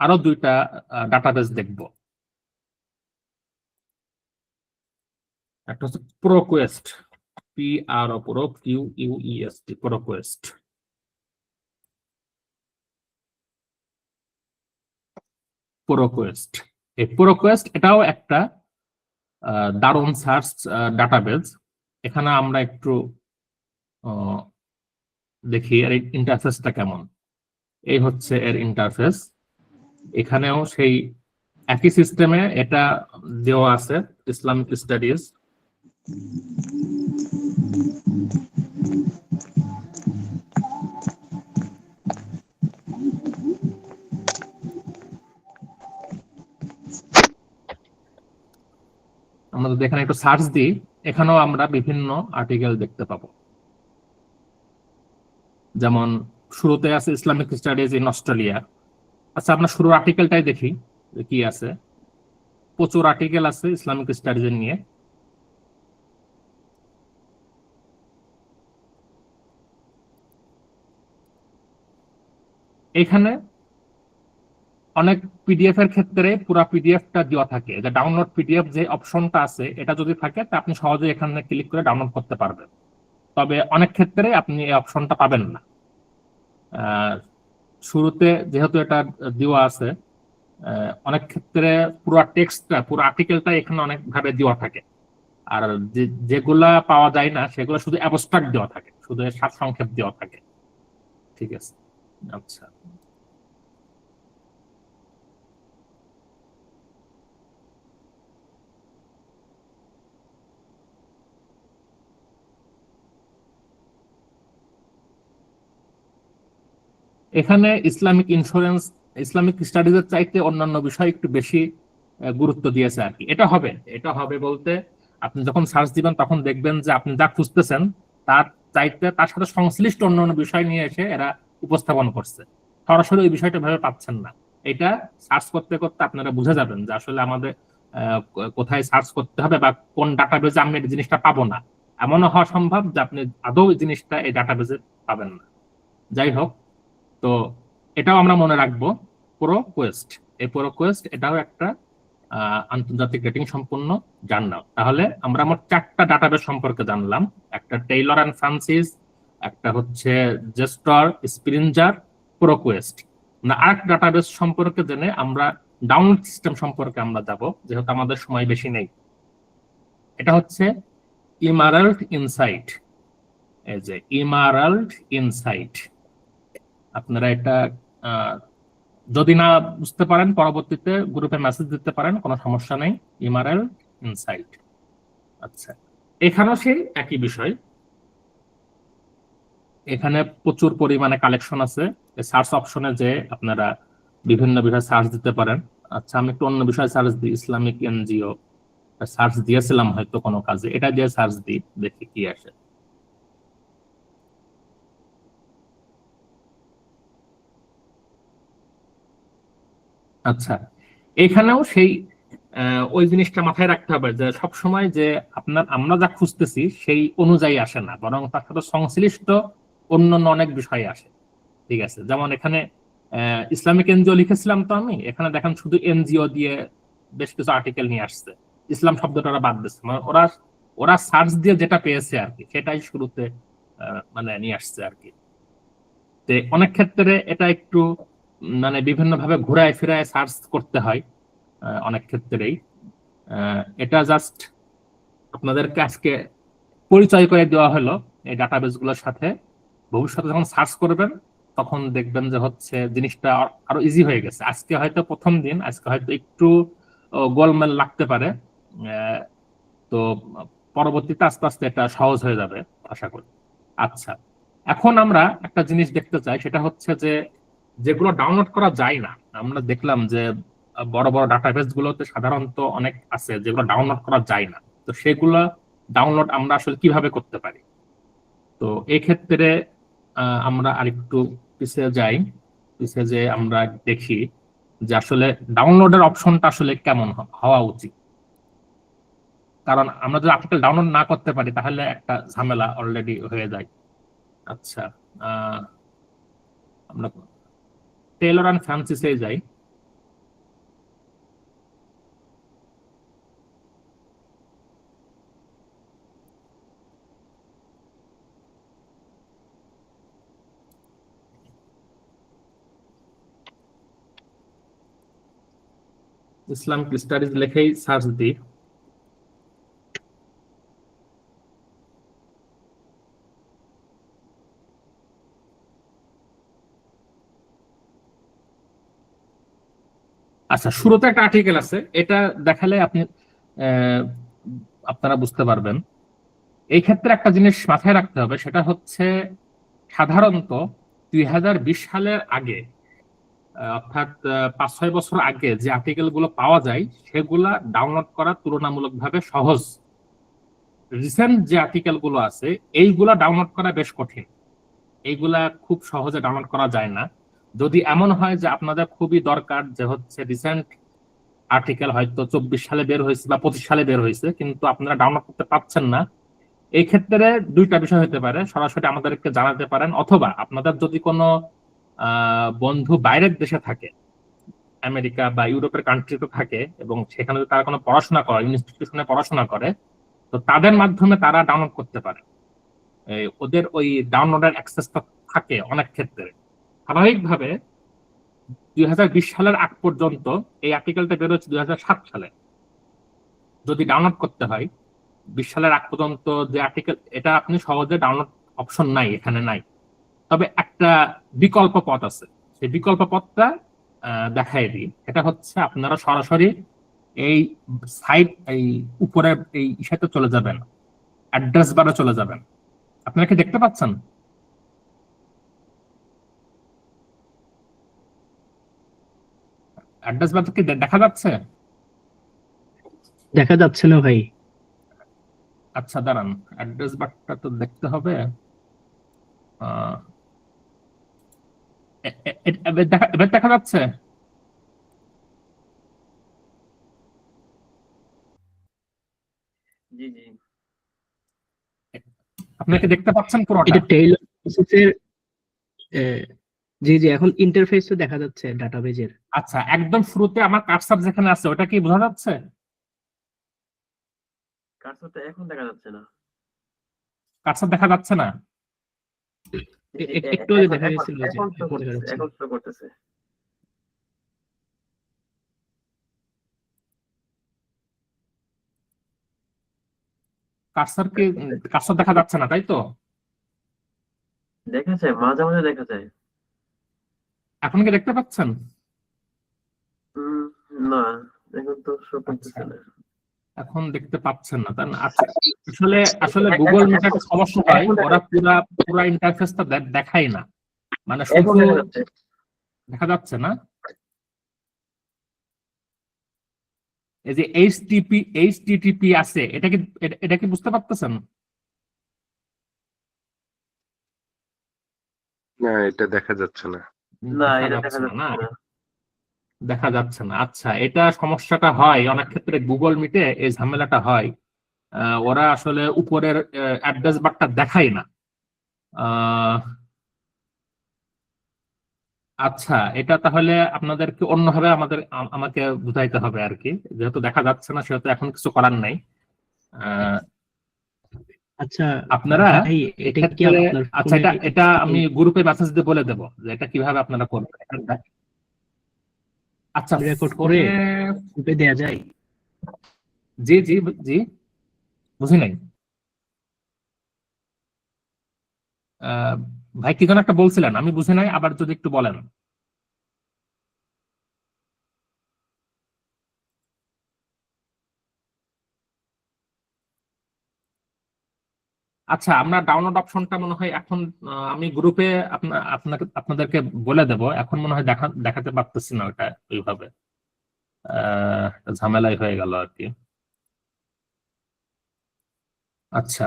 আরো 2টা ডাটাবেস দেখব। একটা হচ্ছে প্রোকোয়েস্ট, PROQUEST, প্রোকোয়েস্ট। প্রোকোয়েস্ট, এই প্রোকোয়েস্ট এটাও একটা দারুণ সার্চ ডাটাবেস। এখানে আমরা একটু দেখি এর ইন্টারফেসটা কেমন। এই হচ্ছে এর ইন্টারফেস, এখানেও সেই একই সিস্টেমে এটা দেওয়া আছে, ইসলামিক স্টাডিজ। আমরা যদি এখানে একটু সার্চ দিই, এখানেও আমরা বিভিন্ন আর্টিকেল দেখতে পাবো। যেমন শুরুতে আছে ইসলামিক স্টাডিজ ইন অস্ট্রেলিয়া। আচ্ছা, আমরা শুরুর আর্টিকেলটাই দেখি যে কি আছে। প্রচুর আর্টিকেল আছে ইসলামিক স্টাডিজ নিয়ে। এখানে অনেক পিডিএফ এর ক্ষেত্রে পুরো পিডিএফটা দেওয়া থাকে, যে ডাউনলোড পিডিএফ যে অপশনটা আছে এটা যদি থাকে তা আপনি সহজে এখানে ক্লিক করে ডাউনলোড করতে পারবেন। তবে অনেক ক্ষেত্রে আপনি এই অপশনটা পাবেন না। শুরুতে যেহেতু এটা দেওয়া আছে, অনেক ক্ষেত্রে পুরো টেক্সটটা, পুরো আর্টিকেলটা এখানে অনেক ভাবে দেওয়া থাকে। আর যেগুলা পাওয়া যায় না সেগুলো শুধু অ্যাবস্ট্রাক্ট দেওয়া থাকে, শুধু সারসংক্ষেপ দেওয়া থাকে। ঠিক আছে, আচ্ছা। এখানে ইসলামিক ইন্স্যুরেন্স, ইসলামিক স্টাডিজের চাইতে অন্যান্য বিষয় একটু বেশি গুরুত্ব দিয়েছে আর কি। এটা হবে বলতে আপনি যখন সার্চ দিবেন তখন দেখবেন যে আপনি যা খুঁজতেছেন তার চাইতে তার সাথে সংশ্লিষ্ট অন্যান্য বিষয় নিয়ে এসে এরা উপস্থাপন করছে, সরাসরি ওই বিষয়টা ভাবে পাচ্ছেন না। এটা সার্চ করতে করতে আপনারা বুঝে যাবেন যে আসলে আমাদের কোথায় সার্চ করতে হবে বা কোন ডাটাবেজে আমি এই জিনিসটা পাবো না। এমনও হওয়া সম্ভব যে আপনি আদৌ এই জিনিসটা এই ডাটাবেজে পাবেন না। যাই হোক, তো এটাও আমরা মনে রাখবো। প্রোকোয়েস্ট, এই প্রোকোয়েস্ট এটাও একটা আন্তর্জাতিক রেটিং সম্পন্ন জার্নাল। তাহলে আমরা মোট 4টা ডাটাবেস সম্পর্কে জানলাম, একটা টেইলর অ্যান্ড ফ্রান্সিস, একটা হচ্ছে জেস্টর, স্প্রিঞ্জার, প্রোকোয়েস্ট। আরেকটা ডাটাবেস সম্পর্কে জেনে আমরা ডাউনলোড সিস্টেম সম্পর্কে আমরা যাব, যেহেতু আমাদের সময় বেশি নেই। এটা হচ্ছে ইমারাল্ড ইনসাইট। এই যে ইমারাল্ড ইনসাইট, আপনারা এটা যদি না বুঝতে পারেন পরবর্তীতে গ্রুপে মেসেজ দিতে পারেন, কোনো সমস্যা নেই। ইমারেল ইনসাইট। আচ্ছা, এখানেও সেই একই বিষয়, এখানে প্রচুর পরিমাণে কালেকশন আছে। সার্চ অপশনে যে আপনারা বিভিন্ন বিষয়ে সার্চ দিতে পারেন, আচ্ছা, আমি একটু অন্য বিষয়ে সার্চ দিই, ইসলামিক এনজিও সার্চ দিয়েছিলাম হয়তো কোনো কাজে, এটা দিয়ে সার্চ দিই, দেখি কি আসে। আচ্ছা, এখানেও সেই ওই জিনিসটা মাথায় রাখতে হবে যে সব সময় যে আমরা যা খুঁজতেছি সেই অনুযায়ী আসে না, বরং তার সাথে সংশ্লিষ্ট অন্যান্য অনেক বিষয় আসে। ঠিক আছে, যেমন এখানে ইসলামিক এনজিও লিখেছিলাম, তো আমি এখানে দেখেন শুধু এনজিও দিয়ে বেশ কিছু আর্টিকেল নিয়ে আসছে, ইসলাম শব্দটা ওরা বাদ দিচ্ছে, মানে ওরা ওরা সার্চ দিয়ে যেটা পেয়েছে আর কি সেটাই শুরুতে মানে নিয়ে আসছে আর কি। তো অনেক ক্ষেত্রে এটা একটু মানে বিভিন্ন ভাবে ঘুরায় ফিরায় সার্চ করতে হয় অনেক ক্ষেত্রেই। এটা জাস্ট আপনাদেরকে আজকে পরিচয় করে দেওয়া হলো এই ডাটাবেস গুলোর সাথে। ভবিষ্যতে যখন সার্চ করবেন তখন দেখবেন যে হচ্ছে জিনিসটা আরো ইজি হয়ে গেছে। আজকে হয়তো প্রথম দিন, আজকে হয়তো একটু গোলমেল লাগতে পারে, তো পরবর্তীতে আস্তে আস্তে এটা সহজ হয়ে যাবে আশা করি। আচ্ছা, এখন আমরা একটা জিনিস দেখতে চাই, সেটা হচ্ছে যে যেগুলো ডাউনলোড করা যায় না, আমরা দেখলাম যে বড় বড় ডাটাবেস গুলোতে সাধারণত অনেক আছে যেগুলো ডাউনলোড করা যায় না, তো সেগুলো ডাউনলোড আমরা আসলে কিভাবে করতে পারি। তো এই ক্ষেত্রে আমরা আরেকটু পিছিয়ে যাই, পিছিয়ে যে আমরা দেখি যে আসলে ডাউনলোডের অপশনটা আসলে কেমন হওয়া উচিত। কারণ আমরা যদি আর্টিকেল ডাউনলোড না করতে পারি তাহলে একটা ঝামেলা অলরেডি হয়ে যায়। আচ্ছা, আমরা টেইলর অ্যান্ড ফ্রান্সিসে যাই। ইসলামিক স্টাডিজ লিখেই সার্চ দিই। আচ্ছা, শুরুতে একটা আর্টিকেল আছে, এটা দেখালে আপনি আহ, আপনারা বুঝতে পারবেন। এই ক্ষেত্রে একটা জিনিস মাথায় রাখতে হবে, সেটা হচ্ছে সাধারণত 2020 সালের আগে, অর্থাৎ 5-6 বছর আগে যে আর্টিকেল গুলো পাওয়া যায় সেগুলা ডাউনলোড করা তুলনামূলকভাবে সহজ। রিসেন্ট যে আর্টিকেল গুলো আছে এইগুলা ডাউনলোড করা বেশ কঠিন, এইগুলা খুব সহজে ডাউনলোড করা যায় না। যদি এমন হয় যে আপনাদের খুবই দরকার, যে হচ্ছে রিসেন্ট আর্টিকেল হয়তো 24 সালে বের হয়েছে বা 25 সালে বের হয়েছে কিন্তু আপনারা ডাউনলোড করতে পারছেন না, এই ক্ষেত্রে দুইটা বিষয় হতে পারে। সরাসরি আমাদেরকে জানাতে পারেন, অথবা আপনাদের যদি কোনো বন্ধু বাইরের দেশে থাকে, আমেরিকা বা ইউরোপের কান্ট্রিতে থাকে, এবং সেখানে যদি তারা কোনো পড়াশোনা করে, ইনস্টিটিউশনে পড়াশোনা করে, তো তাদের মাধ্যমে তারা ডাউনলোড করতে পারে। ওদের ওই ডাউনলোডের অ্যাক্সেসটা থাকে অনেক ক্ষেত্রে। স্বাভাবিকভাবে 2020 সালের আগ পর্যন্ত, এই আর্টিকেলটা বেরোচ্ছে 2007 সালে, যদি ডাউনলোড করতে হয় 20 সালের আগ পর্যন্ত যে আর্টিকেল, এটা আপনি সহজে ডাউনলোড অপশন নাই, এখানে নাই। তবে একটা বিকল্প পথ আছে, সেই বিকল্প পথটা দেখাই দিই। এটা হচ্ছে আপনারা সরাসরি এই সাইট, এই উপরে এই ইসাতে চলে যাবেন, অ্যাড্রেস বারে চলে যাবেন। আপনারা কি দেখতে পাচ্ছেন? অ্যাড্রেস বার কি দেখা যাচ্ছে? দেখা যাচ্ছে না ভাই। আচ্ছা দাঁড়ান, অ্যাড্রেস বারটা তো দেখতে হবে। আহ, এবার দেখা যাচ্ছে? জি জি। আপনারা কি দেখতে পাচ্ছেন পুরোটা? এটা টেইলর ফ্রান্সিসের জি জি, এখন ইন্টারফেসও দেখা যাচ্ছে ডাটাবেজের। আচ্ছা, একদম শুরুতে আমার কার্সার যেখানে আছে ওটা কি বোঝা যাচ্ছে? কার্সরটা এখন দেখা যাচ্ছে না। কার্সার দেখা যাচ্ছে না? একটু আগে এখন দেখা এখন গেছিল যে এখন শো এখন দেখা করতেছে, যাচ্ছে না। এখন শো করতেছে। কার্সার কি কার্সার দেখা যাচ্ছে না, তাই তো? দেখা যায়, মাঝে মাঝে দেখা যায়। এখন কি দেখতে পাচ্ছেন? উম, না, এখন তো শো আচ্ছা, করতেছে না। এখন দেখতে পাচ্ছেন না, তাই না? আচ্ছা, আসলে আসলে এখন গুগল মিটে এখন একটা সমস্যা হয়, এখন দেখা ওরা পুরা ইন্টারফেসটা দেখায় না, মানে এখন শুধু দেখা যাচ্ছে। দেখা যাচ্ছে না। এই যে এইচটিটিপি আছে, এটা কি বুঝতে পারতেছেন? না, এটা দেখা যাচ্ছে না। না, দেখা এটা দেখা যাচ্ছে না যাচ্ছে না? না। দেখা যাচ্ছে না, আচ্ছা। এটা সমস্যাটা হয় অনেক ক্ষেত্রে, গুগল মিটে এই ঝামেলাটা হয়। ওরা আসলে উপরের অ্যাড্রেস বারটা দেখায় না। আহ, আচ্ছা, এটা তাহলে আপনাদেরকে অন্যভাবে আমাকে বুঝাইতে হবে আর কি, যেহেতু দেখা যাচ্ছে না সেহেতু এখন কিছু করার নাই। আহ, আচ্ছা আপনারা ভাই, এটা কি এক্ষেত্রে, আপনার আচ্ছা, ফোনে এটা আমি গ্রুপে মেসেজ দিয়ে বলে দেবো যে এটা কিভাবে আপনারা করবেন। আচ্ছা, রেকর্ড করে ফোনে, গ্রুপে দেয়া যায়? জি জি জি, বুঝি নাই। আহ, ভাই কি যেন একটা বলছিলেন, আমি বুঝি নাই, আবার যদি একটু বলেন। আচ্ছা, আমরা ডাউনলোড অপশনটা মনে হয় এখন আমি গ্রুপে আপনাদেরকে বলে দেব। এখন মনে হয় দেখাতে পারতেছি না ওটা ওইভাবে। ঝামেলাই হয়ে গেল আর কি। আচ্ছা,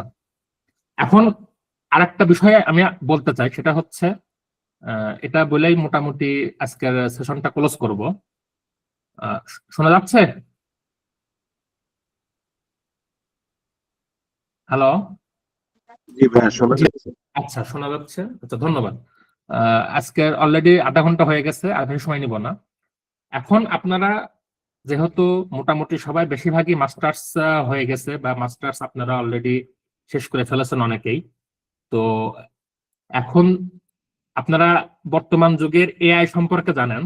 এখন আরেকটা বিষয়ে আমি বলতে চাই, সেটা হচ্ছে এটা বলেই মোটামুটি আজকের সেশনটা ক্লোজ করব। শোনা যাচ্ছে? হ্যালো? জি ভাইয়া, শোনা জি, যাচ্ছে। আচ্ছা, শোনা যাচ্ছে, আচ্ছা, ধন্যবাদ। আজকের অলরেডি আধা ঘন্টা হয়ে গেছে, আর বেশি সময় নিব না। এখন আপনারা যেহেতু মোটামুটি সবাই বেশিরভাগই মাস্টার্স হয়ে গেছে, বা মাস্টার্স আপনারা অলরেডি শেষ করে ফেলেছেন অনেকেই, তো এখন আপনারা বর্তমান যুগের এআই সম্পর্কে জানেন,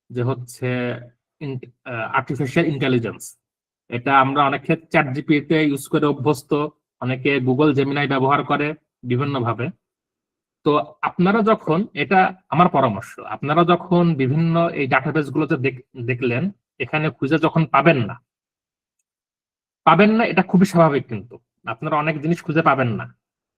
যে হচ্ছে আর্টিফিশিয়াল ইন্টেলিজেন্স। এটা আমরা অনেকে চ্যাট জিপিটিতে ইউজ করে অভ্যস্ত, অনেকে গুগল জেমিনাই ব্যবহার করে বিভিন্ন ভাবে। তো আপনারা যখন, এটা আমার পরামর্শ, আপনারা যখন বিভিন্ন এই ডাটাবেস গুলোতে দেখলেন, এখানে খুঁজে যখন পাবেন না, এটা খুবই স্বাভাবিক। কিন্তু আপনারা অনেক জিনিস খুঁজে পাবেন না,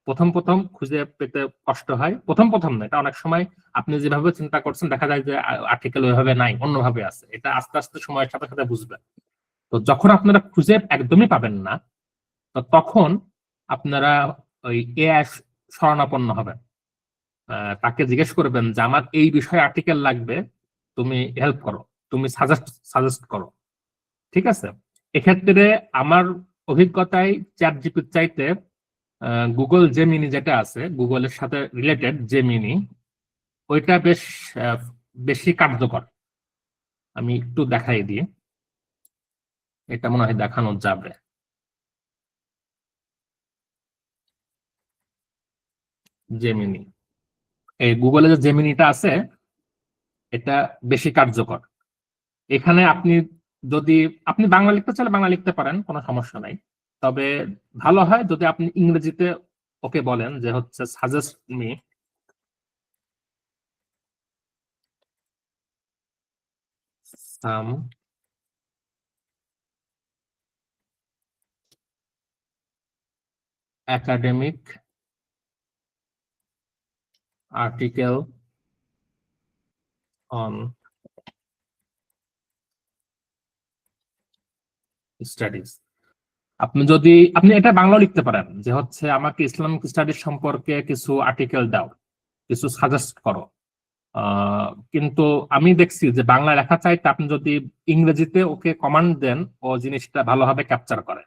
প্রথম প্রথম খুঁজে পেতে কষ্ট হয়। প্রথম প্রথম না, এটা অনেক সময় আপনি যেভাবে চিন্তা করছেন দেখা যায় যে আর্টিকেল ওইভাবে নাই, অন্যভাবে আছে। এটা আস্তে আস্তে সময়ের সাথে সাথে বুঝবেন। তো যখন আপনারা খুঁজে একদমই পাবেন না, তো তখন আপনারা ওই এআই শরণাপন্ন হবেন। তাকে জিজ্ঞেস করবেন যে আমার এই বিষয়ে আর্টিকেল লাগবে, তুমি হেল্প করো, তুমি সাজেস্ট করো। ঠিক আছে? এক্ষেত্রে আমার অভিজ্ঞতায় চ্যাট জিপিটি চাইতে গুগল জেমিনি যেটা আছে, গুগলের সাথে রিলেটেড জেমিনি, ওইটা বেশি কার্যকর। আমি একটু দেখাই দিই, এটা মনে হয় দেখানো যাবে। জেমিনি, এই গুগলে যে জেমিনিটা আছে, এটা বেশি কার্যকর। এখানে যদি আপনি বাংলা লিখতে চাইলে বাংলা লিখতে পারেন, কোনো সমস্যা নাই। তবে ভালো হয় যদি আপনি ইংরেজিতে ওকে বলেন যে হচ্ছে suggest me some academic article on studies. আপনি এটা বাংলা লিখতে পারেন যে হচ্ছে আমাকে ইসলামিক স্টাডিজ সম্পর্কে কিছু আর্টিকেল দাও, কিছু সাজেস্ট করো। কিন্তু আমি দেখছি যে বাংলা লেখা চাইতে আপনি যদি ইংরেজিতে ওকে কমান্ড দেন, ও জিনিসটা ভালোভাবে ক্যাপচার করে।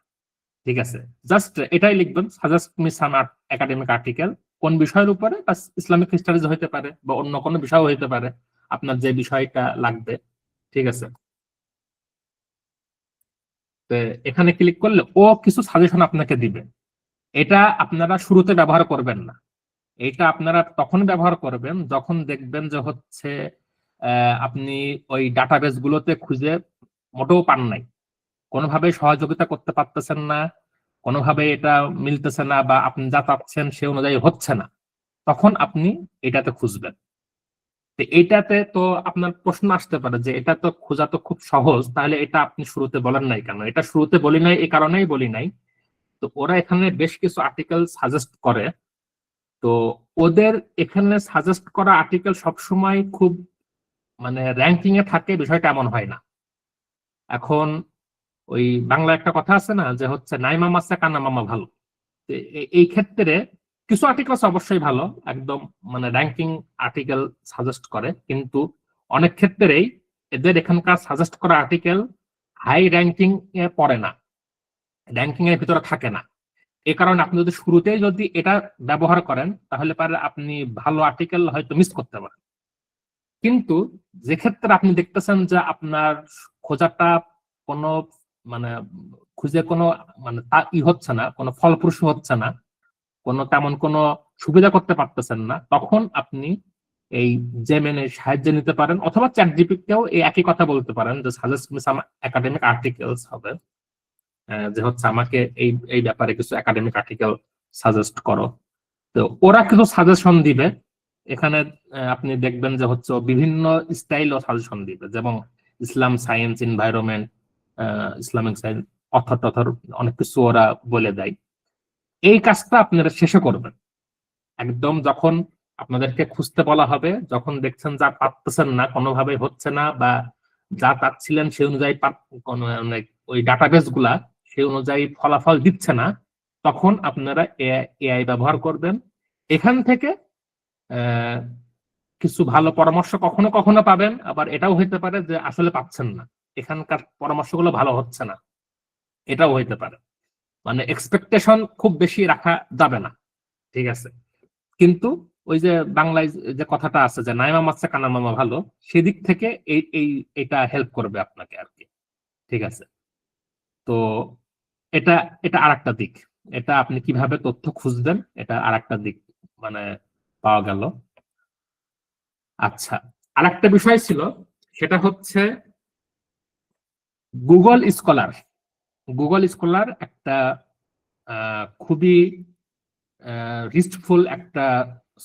ঠিক আছে? জাস্ট এটাই লিখবেন, suggest me some academic article, কোন বিষয়ের উপরে, ইসলামিক স্টাডিজ হইতে পারে বা অন্য কোনো বিষয় হইতে পারে, আপনার যে বিষয়টা লাগবে। ঠিক আছে? তো এখানে ক্লিক করলে ও কিছু সাজেশন আপনাকে দিবে। এটা আপনারা শুরুতে ব্যবহার করবেন না, এটা আপনারা তখন ব্যবহার করবেন যখন দেখবেন যে হচ্ছে আপনি ওই ডাটাবেস গুলোতে খুঁজে মোটেও পান নাই, কোনোভাবে সহযোগিতা করতে পারতেছেন না, কোনোভাবে এটা মিলতেছে না, বা আপনি যা চাচ্ছেন সে অনুযায়ী হচ্ছে না, তখন আপনি এটাতে খুঁজবেন। তো এইটাতে তো আপনার প্রশ্ন আসতে পারে যে এটা তো খোঁজা তো খুব সহজ, তাহলে এটা আপনি শুরুতে বলেন নাই কেন? এটা শুরুতে বলি নাই এই কারণেই বলি নাই, তো ওরা এখানে বেশ কিছু আর্টিকেল সাজেস্ট করে। তো ওদের এখানে সাজেস্ট করা আর্টিকেল সবসময় খুব মানে র্যাঙ্কিং এ থাকে, বিষয়টা এমন হয় না। এখন ওই বাংলা একটা কথা আছে না যে হচ্ছে নাই মামা আছে কানা মামা ভালো। তো এই ক্ষেত্রে কিছু আর্টিকেলস অবশ্যই ভালো, একদম মানে র্যাঙ্কিং আর্টিকেল সাজেস্ট করে, কিন্তু অনেক ক্ষেত্রেই এদের এখানকার সাজেস্ট করা আর্টিকেল হাই র্যাঙ্কিং এ পড়ে না, র্যাঙ্কিং এর ভিতরে থাকে না। এ কারণে আপনি যদি শুরুতেই যদি এটা ব্যবহার করেন তাহলে পারে আপনি ভালো আর্টিকেল হয়তো মিস করতে পারেন। কিন্তু যে ক্ষেত্রে আপনি দেখতেছেন যে আপনার খোঁজাটা কোনো মানে খুঁজে কোনো মানে হচ্ছে না, কোনো ফলপ্রসূ হচ্ছে না, কোনো তেমন কোনো সুবিধা করতে পারতেছেন না, তখন আপনি এই জেমিনির সাহায্য নিতে পারেন, অথবা চ্যাট জিপিটিকেও এই একই কথা বলতে পারেন যে suggest me some academic articles হবে, যে হচ্ছে আমাকে এই এই ব্যাপারে কিছু একাডেমিক আর্টিকেল সাজেস্ট করো। তো ওরা কিছু সাজেশন দিবে এখানে। আপনি দেখবেন যে হচ্ছে বিভিন্ন স্টাইল ও সাজেশন দিবে, যেমন Islam science, environment, Islamic science, author টথর অনেক কিছু ওরা বলে দেয়। এই কাজটা আপনারা শেষে করবেন, একদম যখন আপনাদেরকে খুঁজতে বলা হবে, যখন দেখছেন যা পাচ্ছেন না, কোনোভাবে হচ্ছে না, বা যা চাচ্ছিলেন সেই অনুযায়ী ওই ডাটাবেস গুলা সেই অনুযায়ী ফলাফল দিচ্ছে না, তখন আপনারা এআই ব্যবহার করবেন। এখান থেকে কিছু ভালো পরামর্শ কখনো কখনো পাবেন, আবার এটাও হইতে পারে যে আসলে পাচ্ছেন না, এখানকার পরামর্শগুলো ভালো হচ্ছে না, এটাও হইতে পারে। মানে এক্সপেকটেশন খুব বেশি রাখা যাবে না, ঠিক আছে? কিন্তু ওই যে বাংলায় যে কথাটা আছে যে নাই মামা আছে কানা মামা ভালো, সেদিক থেকে এটা হেল্প করবে আপনাকে আর কি, ঠিক আছে? তো এটা এটা আরেকটা দিক, এটা আপনি কিভাবে তথ্য খুঁজবেন এটা আরেকটা দিক মানে পাওয়া গেল। আচ্ছা, আরেকটা বিষয় ছিল, সেটা হচ্ছে গুগল স্কলার। গুগল স্কলার একটা খুবই রিস্কফুল একটা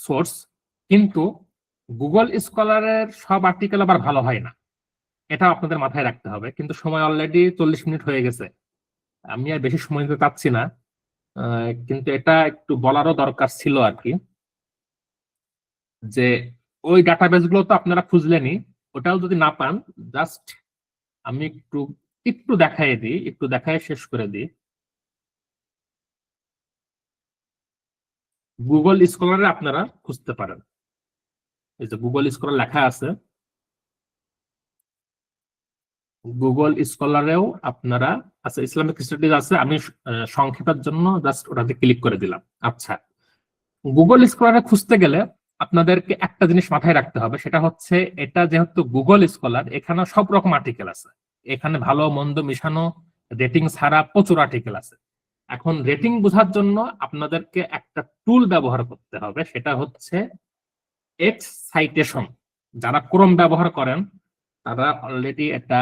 সোর্স, কিন্তু গুগল স্কলারের সব আর্টিকেল আবার ভালো হয় না, এটা আপনাদের মাথায় রাখতে হবে। কিন্তু সময় অলরেডি 40 মিনিট হয়ে গেছে, আমি আর বেশি সময় দিতে চাচ্ছি না, কিন্তু এটা একটু বলারও দরকার ছিল আর কি, যে ওই ডাটাবেস গুলো তো আপনারা খুঁজলেনই, ওটাও যদি না পান জাস্ট আমি একটু একটু দেখাই দিই, একটু দেখাই শেষ করে দিই। গুগল স্কলারে আপনারা খুঁজতে পারেন, এই যে গুগল স্কলার লেখা আছে, গুগল স্কলারেও আপনারা আচ্ছা ইসলামিক স্টাডিজ আছে, আমি সংক্ষেপের জন্য জাস্ট ওটাতে ক্লিক করে দিলাম। আচ্ছা, গুগল স্কলারে খুঁজতে গেলে আপনাদেরকে একটা জিনিস মাথায় রাখতে হবে, সেটা হচ্ছে এটা যেহেতু গুগল স্কলার, এখানে সব রকম আর্টিকেল আছে, এখানে ভালো মন্দ মিশানো, রেটিং ছাড়া প্রচুর আর্টিকেল আছে। এখন রেটিং বোঝার জন্য আপনাদেরকে একটা টুল ব্যবহার করতে হবে, সেটা হচ্ছে এক্স সাইটেশন। যারা ক্রোম ব্যবহার করেন তারা অলরেডি এটা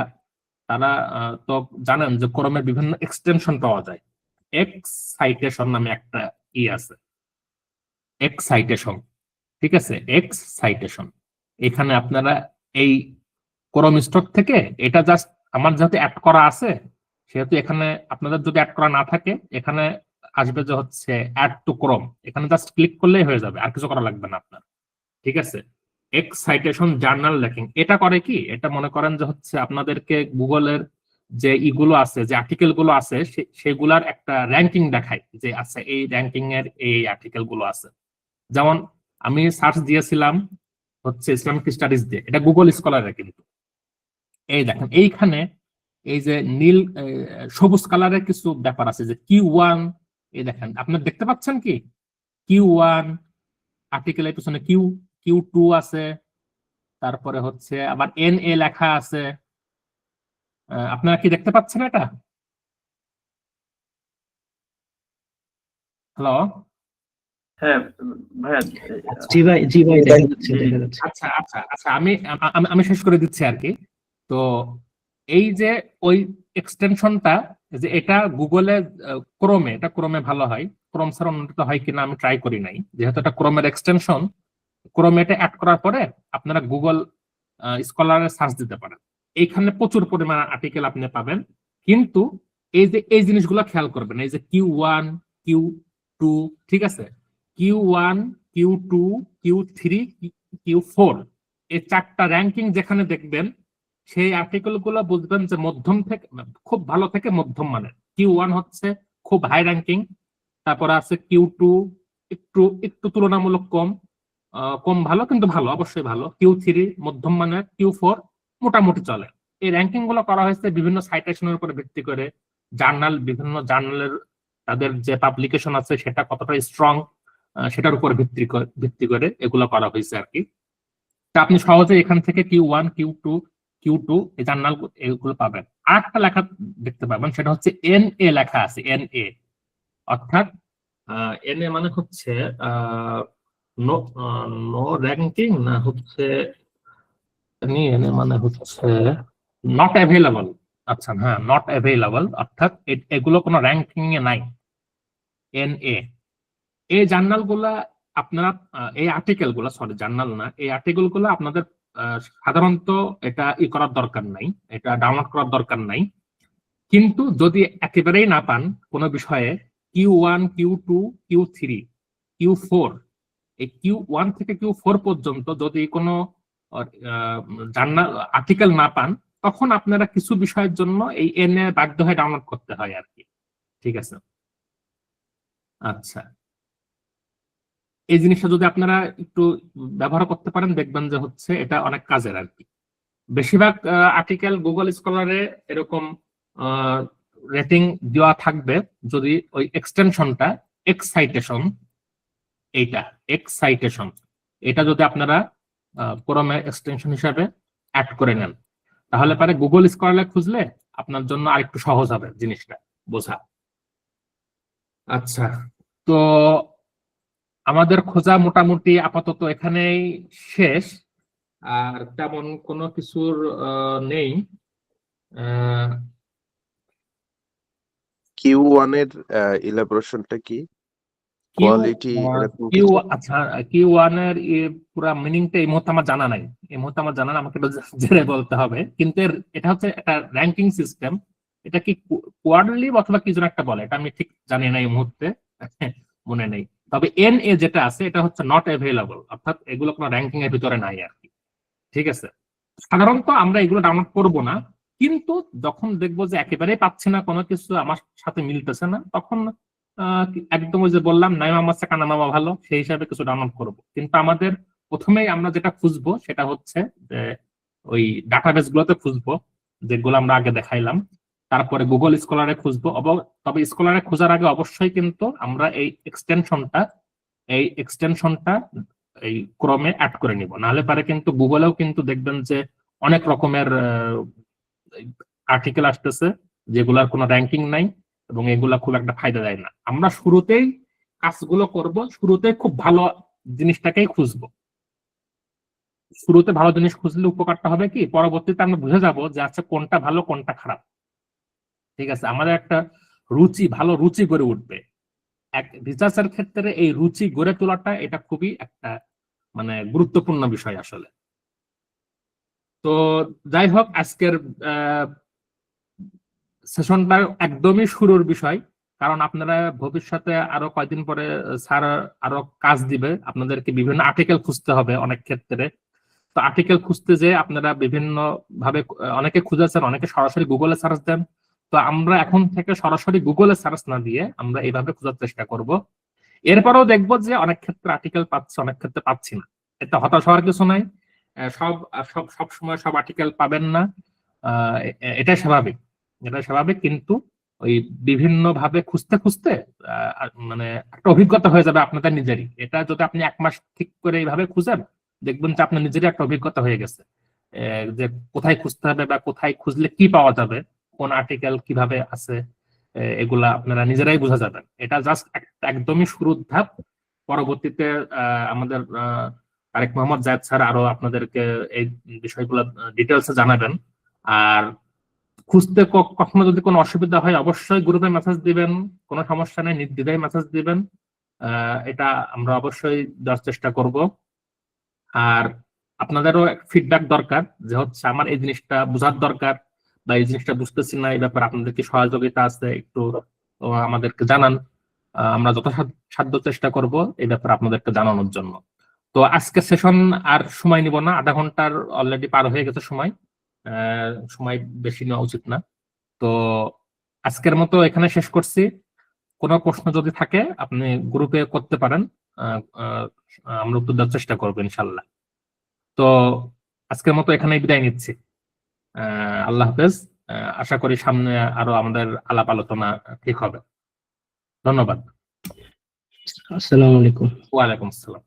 তারা তো জানেন যে ক্রোমের বিভিন্ন এক্সটেনশন পাওয়া যায়, এক্স সাইটেশন নামে একটা আছে, এক্স সাইটেশন, ঠিক আছে? এক্স সাইটেশন, এখানে আপনারা এই ক্রোম স্টোর থেকে এটা জাস্ট আমার যেহেতু অ্যাড করা আছে, সেহেতু এখানে আপনাদের যদি অ্যাড করা না থাকে এখানে আসবে যে হচ্ছে অ্যাড টু ক্রোম, এখানে জাস্ট ক্লিক করলেই হয়ে যাবে, আর কিছু করা লাগবে না আপনার, ঠিক আছে? এক্স সাইটেশন জার্নাল র্যাঙ্কিং এটা করে কি, এটা মনে করেন যে হচ্ছে আপনাদেরকে গুগলের যে ইগুলো আছে, যে আর্টিকেল গুলো আছে সেগুলার একটা র্যাঙ্কিং দেখায়, যে আচ্ছা এই র্যাঙ্কিং এর এই আর্টিকেল গুলো আছে। যেমন আমি সার্চ দিয়েছিলাম হচ্ছে ইসলামিক স্টাডিজ দিয়ে, এটা গুগল স্কলারে, কিন্তু এই দেখেন এইখানে এই যে নীল সবুজ কালারের কিছু ব্যাপার আছে, যে Q1, এই দেখেন আপনার দেখতে পাচ্ছেন কি Q1 আর্টিকেলের পিছনে Q2 আছে, তারপরে হচ্ছে আবার NA লেখা আছে, আপনারা কি দেখতে পাচ্ছেন এটা? হ্যালো? হ্যাঁ ভাইয়া, জি ভাই, জি ভাই, দেখা যাচ্ছে, দেখা যাচ্ছে। আচ্ছা আচ্ছা আচ্ছা, আমি শেষ করে দিচ্ছি আর কি। তো এই যে ওই এক্সটেনশনটা, যে এটা গুগলে ক্রোমে, এটা ক্রোমে ভালো হয়, ক্রোম ছাড়া অন্যটা হয় কিনা আমি ট্রাই করি নাই, যেহেতু এটা ক্রোমের এক্সটেনশন, ক্রোমে এটা অ্যাড করার পরে আপনারা গুগল স্কলারে সার্চ দিতে পারেন, এইখানে প্রচুর পরিমাণ আর্টিকেল আপনি পাবেন। কিন্তু এই যে এই জিনিসগুলো খেয়াল করবেন, এই যে Q1, Q2, ঠিক আছে, Q1, Q2, Q3, Q4, এই চারটা র্যাঙ্কিং যেখানে দেখবেন সেই আর্টিকেল গুলো বুঝবেন যে মধ্যম থেকে খুব ভালো থেকে মধ্যম মানের। Q1 হচ্ছে খুব হাই র্যাঙ্কিং, তারপরে আছে Q2 একটু একটু তুলনামূলক কম, কম ভালো কিন্তু ভালো, অবশ্যই ভালো, Q3 মধ্যম মানের, Q4 মোটামুটি চলে। এই র্যাঙ্কিং গুলো করা হয়েছে বিভিন্ন সাইটেশনের উপর ভিত্তি করে, জার্নাল, বিভিন্ন জার্নালের তাদের যে পাবলিকেশন আছে সেটা কতটা স্ট্রং সেটার উপর ভিত্তি করে এগুলো করা হয়েছে আর কি। তা আপনি সহজে এখান থেকে Q1 Q2 এই জার্নাল এগুলো পাবেন। আর একটা লেখা দেখতে পাবেন, সেটা হচ্ছে NA লেখা আছে, NA, অর্থাৎ NA মানে হচ্ছে নো র্যাঙ্কিং, না হচ্ছে NA মানে হচ্ছে নট অ্যাভেলেবল। আচ্ছা, হ্যাঁ, নট অ্যাভেলেবল, অর্থাৎ এগুলো কোনো র্যাঙ্কিং এ নাই। NA এই জার্নাল গুলা আপনারা এই আর্টিকেল গুলা, সরি জার্নাল না, এই আর্টিকেল গুলো আপনাদের সাধারণত এটা করার দরকার নাই, এটা ডাউনলোড করার দরকার নাই। কিন্তু যদি একেবারেই না পান কোনো বিষয়ে, Q1 Q2 Q3 Q4, এই Q1 থেকে Q4 পর্যন্ত যদি কোনো জার্নাল আর্টিকেল না পান, তখন আপনারা কিছু বিষয়ের জন্য এই NA বাধ্য হয়ে ডাউনলোড করতে হয় আর কি। ঠিক আছে, আচ্ছা, এই জিনিসটা যদি আপনারা একটু ব্যবহার করতে পারেন, দেখবেন যে হচ্ছে এটা অনেক কাজের আর কি। বেশিরভাগ আর্টিকেল গুগল স্কলারে এরকম রেটিং দেওয়া থাকবে যদি ওই এক্সটেনশনটা এক্সাইটেশন, এক্সাইটেশন, এটা যদি আপনারা ক্রমে এক্সটেনশন হিসাবে অ্যাড করে নেন, তাহলে পরে গুগল স্কলারে খুঁজলে আপনার জন্য আরেকটু সহজ হবে জিনিসটা বোঝা। আচ্ছা, তো আমাদের খোঁজা মোটামুটি আপাতত এখানেই শেষ, আর তেমন কোনো কিছুর নেই। Q1 এর ইলাবোরেশনটা কি? কোয়ালিটি এরকম কিছু? আচ্ছা, Q1 এর পুরো মিনিংটা এই মুহূর্তে আমার জানা নাই, আমাকে একটু জেনে বলতে হবে। কিন্তু এটা হচ্ছে একটা র্যাঙ্কিং সিস্টেম। এটা কি কোয়ার্টারলি অথবা কি যেন একটা বলে, এটা আমি ঠিক জানি না এই মুহূর্তে, মনে নেই। তবে NA যেটা আছে এটা হচ্ছে নট অ্যাভেলেবল, অর্থাৎ এগুলো কোনো র্যাঙ্কিং এর ভিতরে নাই আর কি। ঠিক আছে, সাধারণত আমরা এগুলো ডাউনলোড করব না, কিন্তু যখন দেখবো যে একেবারেই পাচ্ছি না, কোনো কিছু আমার সাথে মিলতেছে না, তখন একদম ওই যে বললাম নাইমা মাসা কানা মামা ভালো, সেই হিসাবে কিছু ডাউনলোড করব। কিন্তু আমাদের প্রথমেই আমরা যেটা খুঁজবো সেটা হচ্ছে যে ওই ডাটাবেস গুলোতে খুঁজবো, যেগুলো আমরা আগে দেখাইলাম। তারপরে গুগল স্কলারে খুঁজবো। তবে স্কলারে খোঁজার আগে অবশ্যই কিন্তু আমরা এই এক্সটেনশনটা এই ক্রমে অ্যাড করে নিব, নাহলে পারে কিন্তু গুগলেও কিন্তু দেখবেন যে অনেক রকমের আর্টিকেল আসতেছে যেগুলার কোনো র্যাঙ্কিং নাই, এবং এগুলা খুব একটা ফায়দা দেয় না। আমরা শুরুতেই কাজগুলো করব, শুরুতে খুব ভালো জিনিসটাকেই খুঁজবো। শুরুতে ভালো জিনিস খুঁজলে উপকারটা হবে কি, পরবর্তীতে আমরা বুঝে যাব যে আচ্ছা কোনটা ভালো কোনটা খারাপ। ঠিক আছে, আমাদের একটা ভালো রুচি গড়ে উঠবে। এক রিসার্চের ক্ষেত্রে এই রুচি গড়ে তোলাটা এটা খুবই একটা মানে গুরুত্বপূর্ণ বিষয় আসলে। তো যাই হোক, আজকের সেশনটা একদমই শুরুর বিষয়, কারণ আপনারা ভবিষ্যতে আরো কয়েকদিন পরে স্যার আরো কাজ দিবে, আপনাদেরকে বিভিন্ন আর্টিকেল খুঁজতে হবে অনেক ক্ষেত্রে। তো আর্টিকেল খুঁজতে যে আপনারা বিভিন্ন ভাবে, অনেকে খুঁজেছেন, অনেকে সরাসরি গুগলে সার্চ দেন। তো আমরা এখন থেকে সরাসরি গুগলে সার্চ না দিয়ে আমরা এইভাবে খোঁজার চেষ্টা করব। এরপরেও দেখবো যে অনেক ক্ষেত্রে আর্টিকেল পাচ্ছি, অনেক ক্ষেত্রে পাচ্ছি না। এটা হতাশ হওয়ার কিছু নাই, সব সময় সব আর্টিকেল পাবেন না, এটাই স্বাভাবিক, কিন্তু ওই বিভিন্ন ভাবে খুঁজতে খুঁজতে মানে একটা অভিজ্ঞতা হয়ে যাবে আপনাদের নিজেরই। এটা যদি আপনি 1 মাস ঠিক করে এইভাবে খুঁজেন, দেখবেন যে আপনার নিজেরই একটা অভিজ্ঞতা হয়ে গেছে, যে কোথায় খুঁজতে হবে বা কোথায় খুঁজলে কি পাওয়া যাবে, কোন আর্টিকেল কিভাবে আছে, এগুলা আপনারা নিজেরাই বোঝা যাবেন। এটা জাস্ট একদমই শুরুর ধাপ। পরবর্তীতে আমাদের তারেক মোহাম্মদ জায়েদ স্যার আরো আপনাদেরকে এই বিষয়গুলো ডিটেলসে জানাবেন। আর খুঁজতে কখনো যদি কোনো অসুবিধা হয় অবশ্যই গ্রুপে মেসেজ দিবেন, কোনো সমস্যা নেই, নির্দ্বিধায় মেসেজ দিবেন, এটা আমরা অবশ্যই দেওয়ার চেষ্টা করব। আর আপনাদেরও ফিডব্যাক দরকার, যে হচ্ছে আমার এই জিনিসটা বোঝার দরকার বা এই জিনিসটা বুঝতেছি না, এই ব্যাপারে আপনাদের কি সহযোগিতা আছে একটু আমাদেরকে জানান। আমরা যথাসাধ্য চেষ্টা করব এই ব্যাপারে আপনাদেরকে জানানোর জন্য। তো আজকে সেশন আর সময় নিব না, আধা ঘন্টার অলরেডি পার হয়ে গেছে সময়। সময় বেশি নেওয়া উচিত না। তো আজকের মতো এখানে শেষ করছি। কোনো প্রশ্ন যদি থাকে আপনি গ্রুপে করতে পারেন, আমরা উত্তর দেওয়ার চেষ্টা করবো ইনশাল্লাহ। তো আজকের মতো এখানে বিদায় নিচ্ছি। আল্লাহ হাফেজ। আশা করি সামনে আরো আমাদের আলাপ আলোচনা ঠিক হবে। ধন্যবাদ। আসসালামু আলাইকুম। ওয়ালাইকুম আসসালাম।